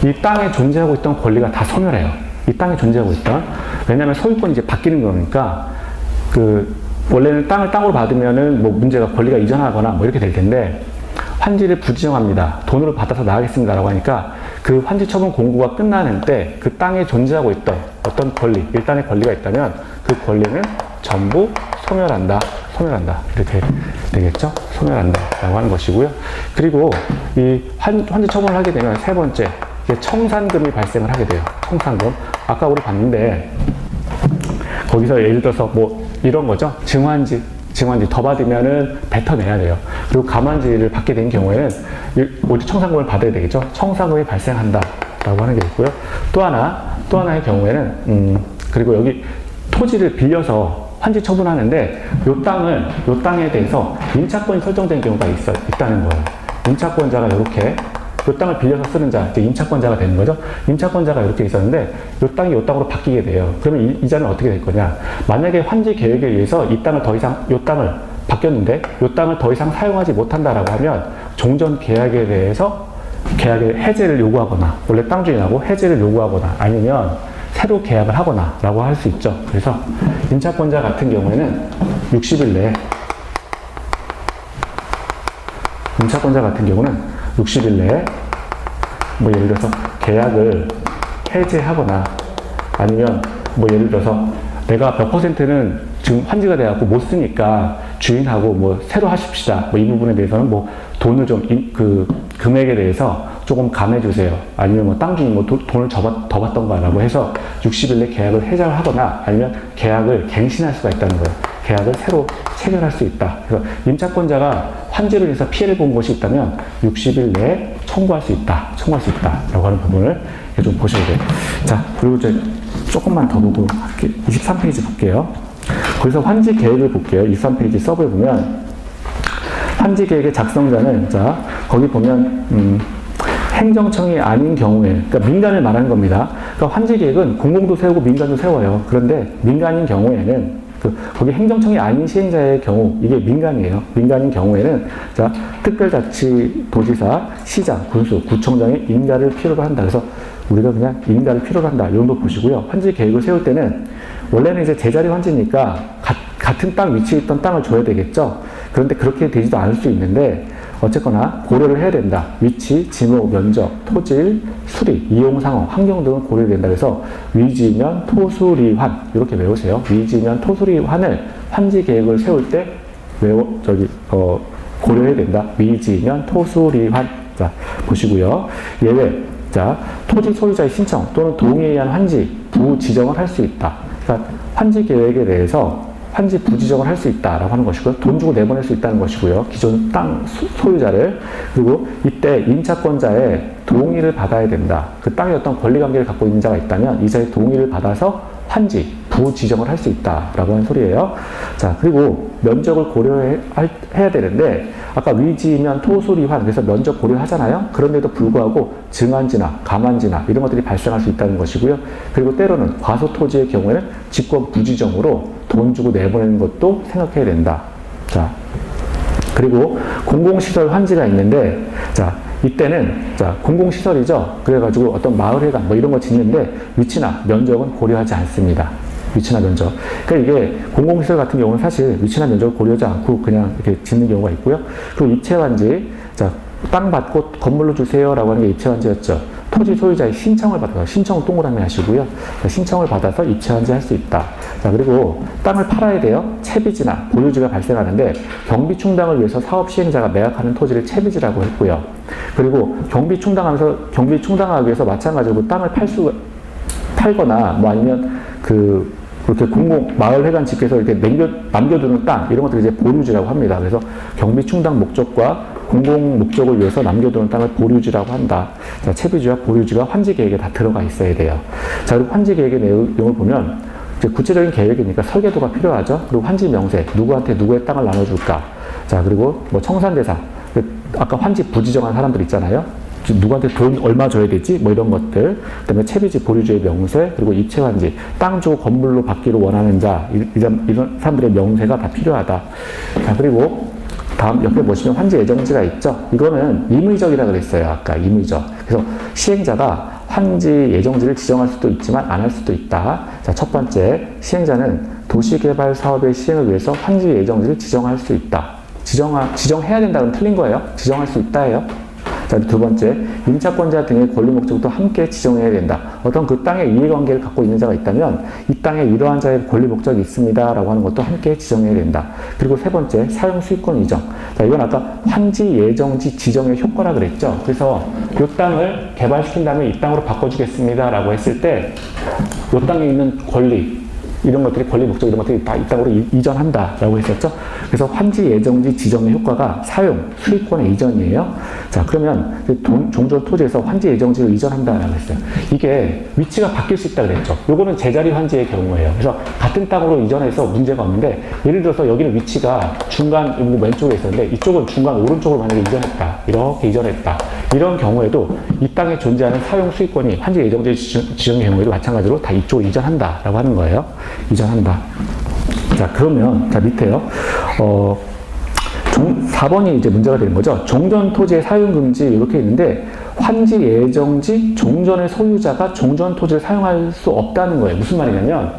이 땅에 존재하고 있던 권리가 다 소멸해요. 이 땅에 존재하고 있던. 왜냐하면 소유권이 이제 바뀌는 거니까 원래는 땅을 땅으로 받으면은 뭐 문제가 권리가 이전하거나 뭐 이렇게 될 텐데 환지를 부지정합니다. 돈으로 받아서 나가겠습니다라고 하니까 그 환지 처분 공고가 끝나는 때 그 땅에 존재하고 있던 어떤 권리, 일단의 권리가 있다면 그 권리는 전부 소멸한다. 이렇게 되겠죠? 소멸한다라고 하는 것이고요. 그리고 이 환지 처분을 하게 되면 세 번째, 청산금이 발생을 하게 돼요. 청산금. 아까 우리 봤는데 거기서 예를 들어서 뭐 이런 거죠. 증환지 더 받으면은 뱉어내야 돼요. 그리고 감환지를 받게 된 경우에는 오직 청산금을 받아야 되겠죠. 청산금이 발생한다라고 하는 게 있고요. 또 하나의 경우에는 그리고 여기 토지를 빌려서 환지 처분하는데 요 땅에 대해서 임차권이 설정된 경우가 있다는 거예요. 임차권자가 이렇게 요 땅을 빌려서 쓰는 자, 이제 임차권자가 되는 거죠. 임차권자가 이렇게 있었는데 요 땅이 요 땅으로 바뀌게 돼요. 그러면 이 자는 어떻게 될 거냐? 만약에 환지 계획에 의해서 이 땅을 더 이상 요 땅을 바뀌었는데 요 땅을 더 이상 사용하지 못한다라고 하면 종전 계약에 대해서 계약의 해제를 요구하거나 원래 땅 주인하고 해제를 요구하거나 아니면 새로 계약을 하거나 라고 할 수 있죠. 그래서 임차권자 같은 경우에는 60일 내에 뭐 예를 들어서 계약을 해제하거나 아니면 뭐 예를 들어서 내가 몇 퍼센트는 지금 환지가 돼갖고 못 쓰니까 주인하고 뭐 새로 하십시다. 뭐 이 부분에 대해서는 뭐 돈을 좀 금액에 대해서 조금 감해주세요. 아니면 뭐 땅 주인 뭐 돈을 더 받던가라고 해서 60일 내 계약을 해제를 하거나 아니면 계약을 갱신할 수가 있다는 거예요. 계약을 새로 체결할 수 있다. 그래서 임차권자가 환지를 해서 피해를 본 것이 있다면 60일 내에 청구할 수 있다라고 하는 부분을 좀 보셔야 돼요. 자, 그리고 이제 조금만 더 보고 할게요. 23페이지 볼게요. 거기서 환지 계획을 볼게요. 23페이지 서브에 보면 환지 계획의 작성자는 자 거기 보면 행정청이 아닌 경우에, 그러니까 민간을 말하는 겁니다. 그러니까 환지 계획은 공공도 세우고 민간도 세워요. 그런데 민간인 경우에는 거기 행정청이 아닌 시행자의 경우, 이게 민간이에요. 민간인 경우에는 자 특별자치도지사, 시장, 군수, 구청장의 인가를 필요로 한다. 그래서 우리가 그냥 인가를 필요로 한다. 이 정도 보시고요. 환지 계획을 세울 때는 원래는 이제 제자리 환지니까 같은 땅 위치에 있던 땅을 줘야 되겠죠. 그런데 그렇게 되지도 않을 수 있는데 어쨌거나 고려를 해야 된다. 위치, 지목, 면적, 토질, 수리, 이용 상황, 환경 등을 고려해야 된다. 그래서 위지면 토수리환 이렇게 외우세요. 위지면 토수리환을 환지 계획을 세울 때 고려해야 된다. 위지면 토수리환. 자 보시고요. 예외. 자 토지 소유자의 신청 또는 동의에 의한 환지 부지정을 할 수 있다. 그러니까 환지 계획에 대해서 환지 부지정을 할 수 있다라고 하는 것이고요. 돈 주고 내보낼 수 있다는 것이고요. 기존 땅 소유자를. 그리고 이때 임차권자의 동의를 받아야 된다. 그 땅에 어떤 권리관계를 갖고 있는 자가 있다면 이 자의 동의를 받아서 환지 부지정을 할 수 있다라고 하는 소리예요. 자 그리고 면적을 고려해야 되는데 아까 위지면 토수리환 그래서 면적 고려하잖아요. 그런데도 불구하고 증환지나 감환지나 이런 것들이 발생할 수 있다는 것이고요. 그리고 때로는 과소토지의 경우에는 직권 부지정으로 돈 주고 내보내는 것도 생각해야 된다. 자 그리고 공공시설 환지가 있는데 자 이때는 자 공공시설이죠. 그래가지고 어떤 마을회관 뭐 이런 거 짓는데 위치나 면적은 고려하지 않습니다. 위치나 면적. 그러니까 이게 공공시설 같은 경우는 사실 위치나 면적을 고려하지 않고 그냥 이렇게 짓는 경우가 있고요. 그리고 입체환지, 자 땅 받고 건물로 주세요라고 하는 게 입체환지였죠. 토지 소유자의 신청을 받아서 신청 동그라미 하시고요. 신청을 받아서 입체환지 할 수 있다. 자 그리고 땅을 팔아야 돼요. 채비지나 보유지가 발생하는데 경비 충당을 위해서 사업 시행자가 매각하는 토지를 채비지라고 했고요. 그리고 경비 충당하기 위해서 마찬가지로 땅을 팔거나 뭐 아니면 그렇게 공공 마을회관 집에서 이렇게 남겨두는 땅 이런 것들을 이제 보류지라고 합니다. 그래서 경비 충당 목적과 공공 목적을 위해서 남겨두는 땅을 보류지라고 한다. 자, 채비지와 보류지가 환지 계획에 다 들어가 있어야 돼요. 자, 그리고 환지 계획의 내용을 보면 이제 구체적인 계획이니까 설계도가 필요하죠. 그리고 환지 명세, 누구한테 누구의 땅을 나눠줄까. 자, 그리고 뭐 청산 대상, 아까 환지 부지정한 사람들 있잖아요. 누구한테 돈 얼마 줘야 되지? 뭐 이런 것들. 그 다음에 채비지 보류지의 명세, 그리고 입체환지, 땅 주고 건물로 받기를 원하는 자, 이런 사람들의 명세가 다 필요하다. 자, 그리고 다음 옆에 보시면 환지 예정지가 있죠. 이거는 임의적이라 그랬어요. 아까 임의적. 그래서 시행자가 환지 예정지를 지정할 수도 있지만 안 할 수도 있다. 자, 첫 번째, 시행자는 도시개발 사업의 시행을 위해서 환지 예정지를 지정할 수 있다. 지정해야 된다 그러면 틀린 거예요. 지정할 수 있다예요. 자, 두 번째, 임차권자 등의 권리 목적도 함께 지정해야 된다. 어떤 그 땅에 이해관계를 갖고 있는 자가 있다면 이 땅에 이러한 자의 권리 목적이 있습니다 라고 하는 것도 함께 지정해야 된다. 그리고 세 번째, 사용 수익권 이정. 자, 이건 아까 환지 예정지 지정의 효과라 그랬죠. 그래서 이 땅을 개발시킨 다음에 이 땅으로 바꿔주겠습니다 라고 했을 때 이 땅에 있는 권리, 이런 것들이 권리 목적 이런 것들이 다 이 땅으로 이전한다라고 했었죠. 그래서 환지 예정지 지정의 효과가 사용, 수익권의 이전이에요. 자, 그러면 종전 토지에서 환지 예정지를 이전한다라고 했어요. 이게 위치가 바뀔 수 있다 그랬죠. 요거는 제자리 환지의 경우예요. 그래서 같은 땅으로 이전해서 문제가 없는데, 예를 들어서 여기는 위치가 중간 왼쪽에 있었는데 이쪽은 중간 오른쪽으로 만약에 이전했다. 이렇게 이전했다. 이런 경우에도 이 땅에 존재하는 사용 수익권이 환지 예정지 지정의 경우에도 마찬가지로 다 이쪽으로 이전한다라고 하는 거예요. 이전한다. 자, 그러면, 자, 밑에요. 4번이 이제 문제가 되는 거죠. 종전 토지의 사용 금지 이렇게 있는데, 환지 예정지 종전의 소유자가 종전 토지를 사용할 수 없다는 거예요. 무슨 말이냐면,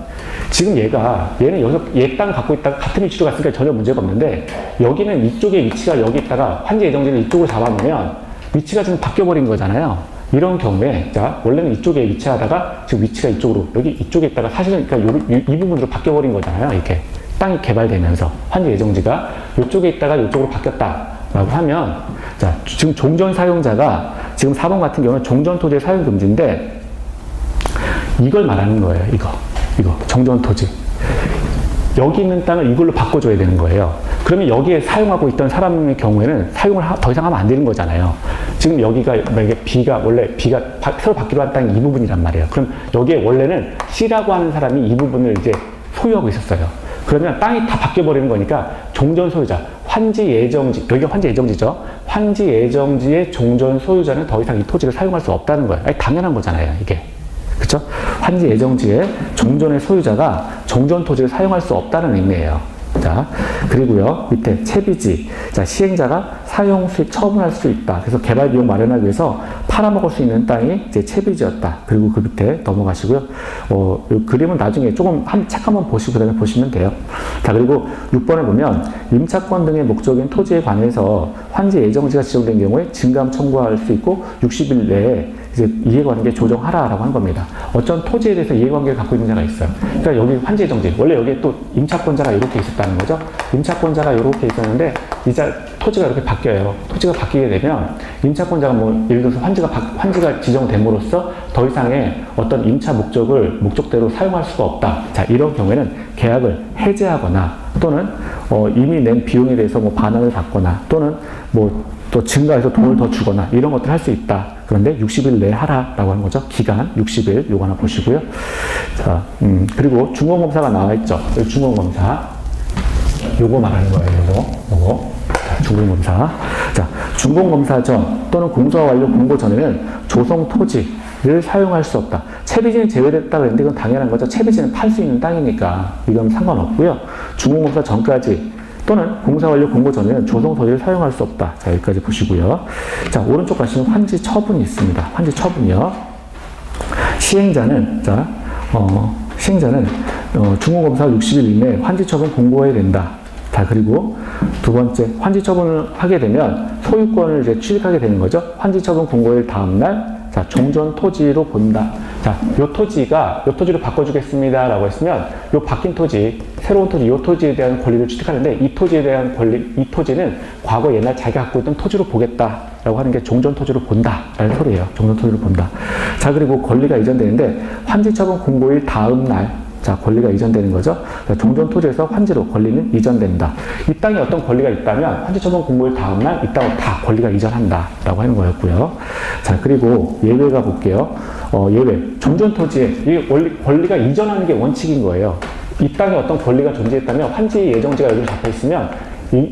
지금 얘는 여기서 얘 땅 갖고 있다가 같은 위치로 갔으니까 전혀 문제가 없는데, 여기는 이쪽에 위치가 여기 있다가 환지 예정지를 이쪽으로 잡아놓으면 위치가 지금 바뀌어버린 거잖아요. 이런 경우에, 자, 원래는 이쪽에 위치하다가 지금 위치가 이쪽에 있다가 사실은 그러니까 이 부분으로 바뀌어버린 거잖아요. 이렇게. 땅이 개발되면서. 환지 예정지가 이쪽에 있다가 이쪽으로 바뀌었다라고 하면, 자, 지금 종전 사용자가 지금 4번 같은 경우는 종전 토지의 사용 금지인데, 이걸 말하는 거예요. 이거. 종전 토지. 여기 있는 땅을 이걸로 바꿔줘야 되는 거예요. 그러면 여기에 사용하고 있던 사람의 경우에는 사용을 더 이상 하면 안 되는 거잖아요. 지금 여기가 만약에 B가 새로 받기로 한 땅이 이 부분이란 말이에요. 그럼 여기에 원래는 C라고 하는 사람이 이 부분을 이제 소유하고 있었어요. 그러면 땅이 다 바뀌어버리는 거니까 종전 소유자, 환지 예정지, 여기가 환지 예정지죠. 환지 예정지의 종전 소유자는 더 이상 이 토지를 사용할 수 없다는 거예요. 아니, 당연한 거잖아요, 이게. 그쵸? 환지 예정지의 종전의 소유자가 종전 토지를 사용할 수 없다는 의미예요. 자, 그리고요, 밑에 채비지. 자, 시행자가 사용 수익 처분할 수 있다. 그래서 개발 비용 마련하기 위해서 팔아먹을 수 있는 땅이 이제 채비지였다. 그리고 그 밑에 넘어가시고요. 이 그림은 나중에 조금 책 한번 보시고 그다음에 보시면 돼요. 자, 그리고 6번에 보면 임차권 등의 목적인 토지에 관해서 환지 예정지가 지정된 경우에 증감 청구할 수 있고 60일 내에 이제 이해관계 조정하라라고 한 겁니다. 어떤 토지에 대해서 이해관계를 갖고 있는 자가 있어요. 그러니까 여기 환지 예정지, 원래 여기에 또 임차권자가 이렇게 있었다는 거죠. 임차권자가 이렇게 있었는데 이제 토지가 이렇게 바뀌어요. 토지가 바뀌게 되면 임차권자가 예를 들어서 환지가 지정됨으로써 더 이상의 어떤 임차 목적대로 사용할 수가 없다. 자, 이런 경우에는 계약을 해제하거나 또는 이미 낸 비용에 대해서 반환을 받거나 또는 또 증가해서 돈을 더 주거나 이런 것들 할 수 있다. 그런데 60일 내에 하라라고 하는 거죠. 기간 60일 요거 하나 보시고요. 자, 그리고 준공검사가 나와 있죠. 준공검사. 요거 말하는 거예요. 요거. 자, 준공검사. 자, 준공검사 전 또는 공사 완료 공고 전에는 조성 토지를 사용할 수 없다. 채비지는 제외됐다 그랬는데 이건 당연한 거죠. 채비지는 팔 수 있는 땅이니까 이건 상관없고요. 준공검사 전까지 또는 공사 완료 공고 전에는 조성 토지를 사용할 수 없다. 자, 여기까지 보시고요. 자, 오른쪽 가시면 환지 처분이 있습니다. 환지 처분이요. 시행자는 준공검사 60일 이내에 환지 처분 공고해야 된다. 자, 그리고 두 번째, 환지 처분을 하게 되면 소유권을 이제 취득하게 되는 거죠. 환지 처분 공고일 다음날, 자, 종전 토지로 본다. 자, 요 토지로 바꿔주겠습니다. 라고 했으면, 요 바뀐 토지, 새로운 토지, 요 토지에 대한 권리를 취득하는데, 이 토지에 대한 이 토지는 과거 옛날 자기가 갖고 있던 토지로 보겠다. 라고 하는 게 종전 토지로 본다. 라는 소리예요. 종전 토지로 본다. 자, 그리고 권리가 이전되는데, 환지 처분 공고일 다음날, 자, 권리가 이전되는 거죠. 종전 토지에서 환지로 권리는 이전된다. 이 땅에 어떤 권리가 있다면 환지 처분 공고일 다음날 이 땅으로 다 권리가 이전한다. 라고 하는 거였고요. 자, 그리고 예외가 볼게요. 예외. 종전 토지에 이 권리가 이전하는 게 원칙인 거예요. 이 땅에 어떤 권리가 존재했다면 환지 예정지가 여기 잡혀 있으면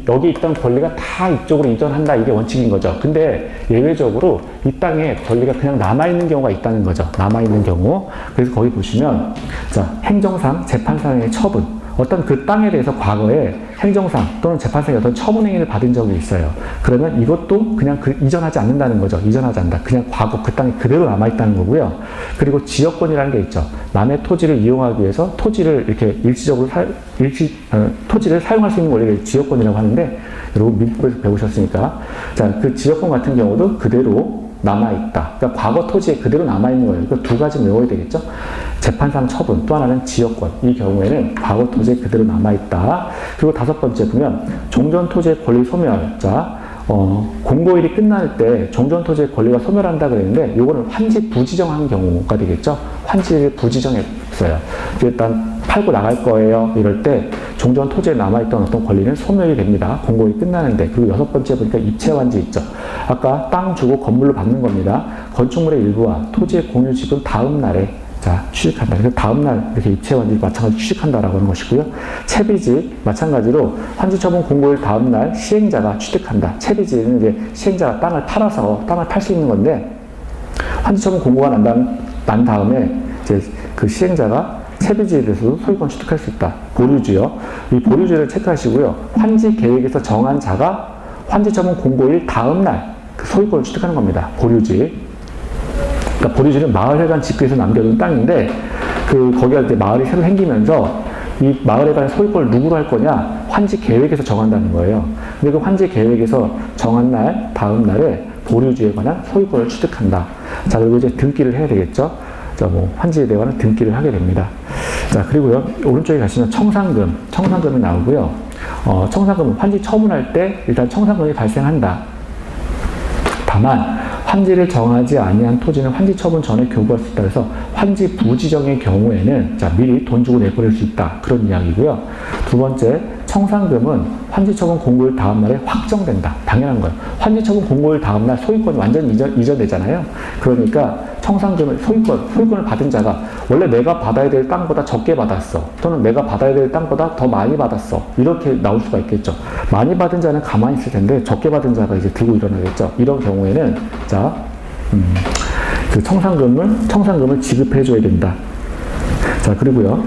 여기 있던 권리가 다 이쪽으로 이전한다. 이게 원칙인 거죠. 근데 예외적으로 이 땅에 권리가 그냥 남아있는 경우가 있다는 거죠. 남아있는 경우. 그래서 거기 보시면, 자, 행정상, 재판상의 처분, 어떤 그 땅에 대해서 과거에 행정상 또는 재판상의 어떤 처분행위를 받은 적이 있어요. 그러면 이것도 그냥 이전하지 않는다는 거죠. 이전하지 않는다. 그냥 과거 그 땅이 그대로 남아있다는 거고요. 그리고 지역권이라는 게 있죠. 남의 토지를 이용하기 위해서 토지를 이렇게 일시적으로 토지를 사용할 수 있는 권리를 지역권이라고 하는데, 여러분 민법에서 배우셨으니까. 자, 그 지역권 같은 경우도 그대로 남아있다. 그러니까 과거 토지에 그대로 남아있는 거예요. 그 두 가지 외워야 되겠죠? 재판상 처분, 또 하나는 지역권. 이 경우에는 과거 토지에 그대로 남아있다. 그리고 다섯 번째 보면 종전 토지의 권리 소멸. 자, 공고일이 끝날 때 종전 토지의 권리가 소멸한다 그랬는데, 요거는 환지 부지정한 경우가 되겠죠? 환지를 부지정했어요. 일단 팔고 나갈 거예요. 이럴 때 종전 토지에 남아있던 어떤 권리는 소멸이 됩니다. 공고일이 끝나는데. 그리고 여섯 번째 보니까 입체환지 있죠. 아까 땅 주고 건물로 받는 겁니다. 건축물의 일부와 토지의 공유집은 다음 날에 취득한다. 그래서 다음날 이렇게 입체환지 마찬가지로 취득한다라고 하는 것이고요. 채비지 마찬가지로 환지처분 공고일 다음날 시행자가 취득한다. 채비지는 이제 시행자가 땅을 팔아서 땅을 팔 수 있는 건데, 환지처분 공고가 난 다음에 이제 그 시행자가 채비지에 대해서도 소유권 취득할 수 있다. 보류지요. 이 보류지를 체크하시고요. 환지 계획에서 정한 자가 환지처분 공고일 다음날 그 소유권을 취득하는 겁니다. 보류지. 그러니까 보류지는 마을회관 집구에서 남겨둔 땅인데, 거기가 이제 마을이 새로 생기면서 이 마을회관의 소유권을 누구로 할 거냐? 환지 계획에서 정한다는 거예요. 근데 그 환지 계획에서 정한 날, 다음 날에 보류지에 관한 소유권을 취득한다. 자, 그리고 이제 등기를 해야 되겠죠? 자, 환지에 대한 등기를 하게 됩니다. 자, 그리고요, 오른쪽에 가시면 청산금이 나오고요. 청산금은 환지 처분할 때 일단 청산금이 발생한다. 다만, 환지를 정하지 아니한 토지는 환지 처분 전에 교부할 수 있다. 그래서 환지 부지정의 경우에는 미리 돈 주고 내버릴 수 있다. 그런 이야기고요. 두 번째, 청산금은 환지 처분 공고일 다음 날에 확정된다. 당연한 거예요. 환지 처분 공고일 다음 날 소유권이 완전히 이전되잖아요. 그러니까 청산금을 소유권을 받은 자가 원래 내가 받아야 될 땅보다 적게 받았어. 또는 내가 받아야 될 땅보다 더 많이 받았어. 이렇게 나올 수가 있겠죠. 많이 받은 자는 가만히 있을 텐데 적게 받은 자가 이제 들고 일어나겠죠. 이런 경우에는 그 청산금을 지급해줘야 된다. 자, 그리고요,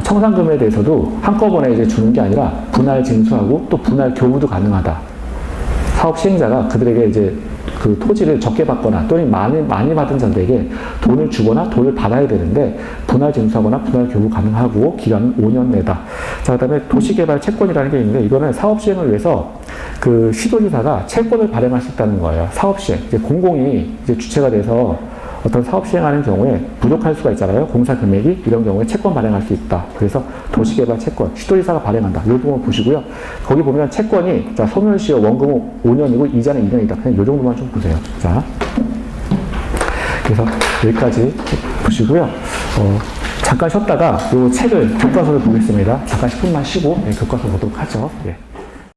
청산금에 대해서도 한꺼번에 이제 주는 게 아니라 분할 징수하고 또 분할 교부도 가능하다. 사업 시행자가 그들에게 이제 그 토지를 적게 받거나 또는 많이 받은 자들에게 돈을 주거나 돈을 받아야 되는데, 분할 징수하거나 분할 교부 가능하고 기간은 5년 내다. 자, 그 다음에 도시개발 채권이라는 게 있는데, 이거는 사업 시행을 위해서 그 시도지사가 채권을 발행할 수 있다는 거예요. 사업 시행. 이제 공공이 이제 주체가 돼서 어떤 사업 시행하는 경우에 부족할 수가 있잖아요. 공사 금액이. 이런 경우에 채권 발행할 수 있다. 그래서 도시개발 채권, 시도지사가 발행한다. 이 부분 보시고요. 거기 보면 채권이, 소멸시효 원금은 5년이고 이자는 2년이다. 그냥 이 정도만 좀 보세요. 자, 그래서 여기까지 보시고요. 잠깐 쉬었다가 이 책을, 교과서를 보겠습니다. 잠깐 10분만 쉬고 교과서 보도록 하죠. 예.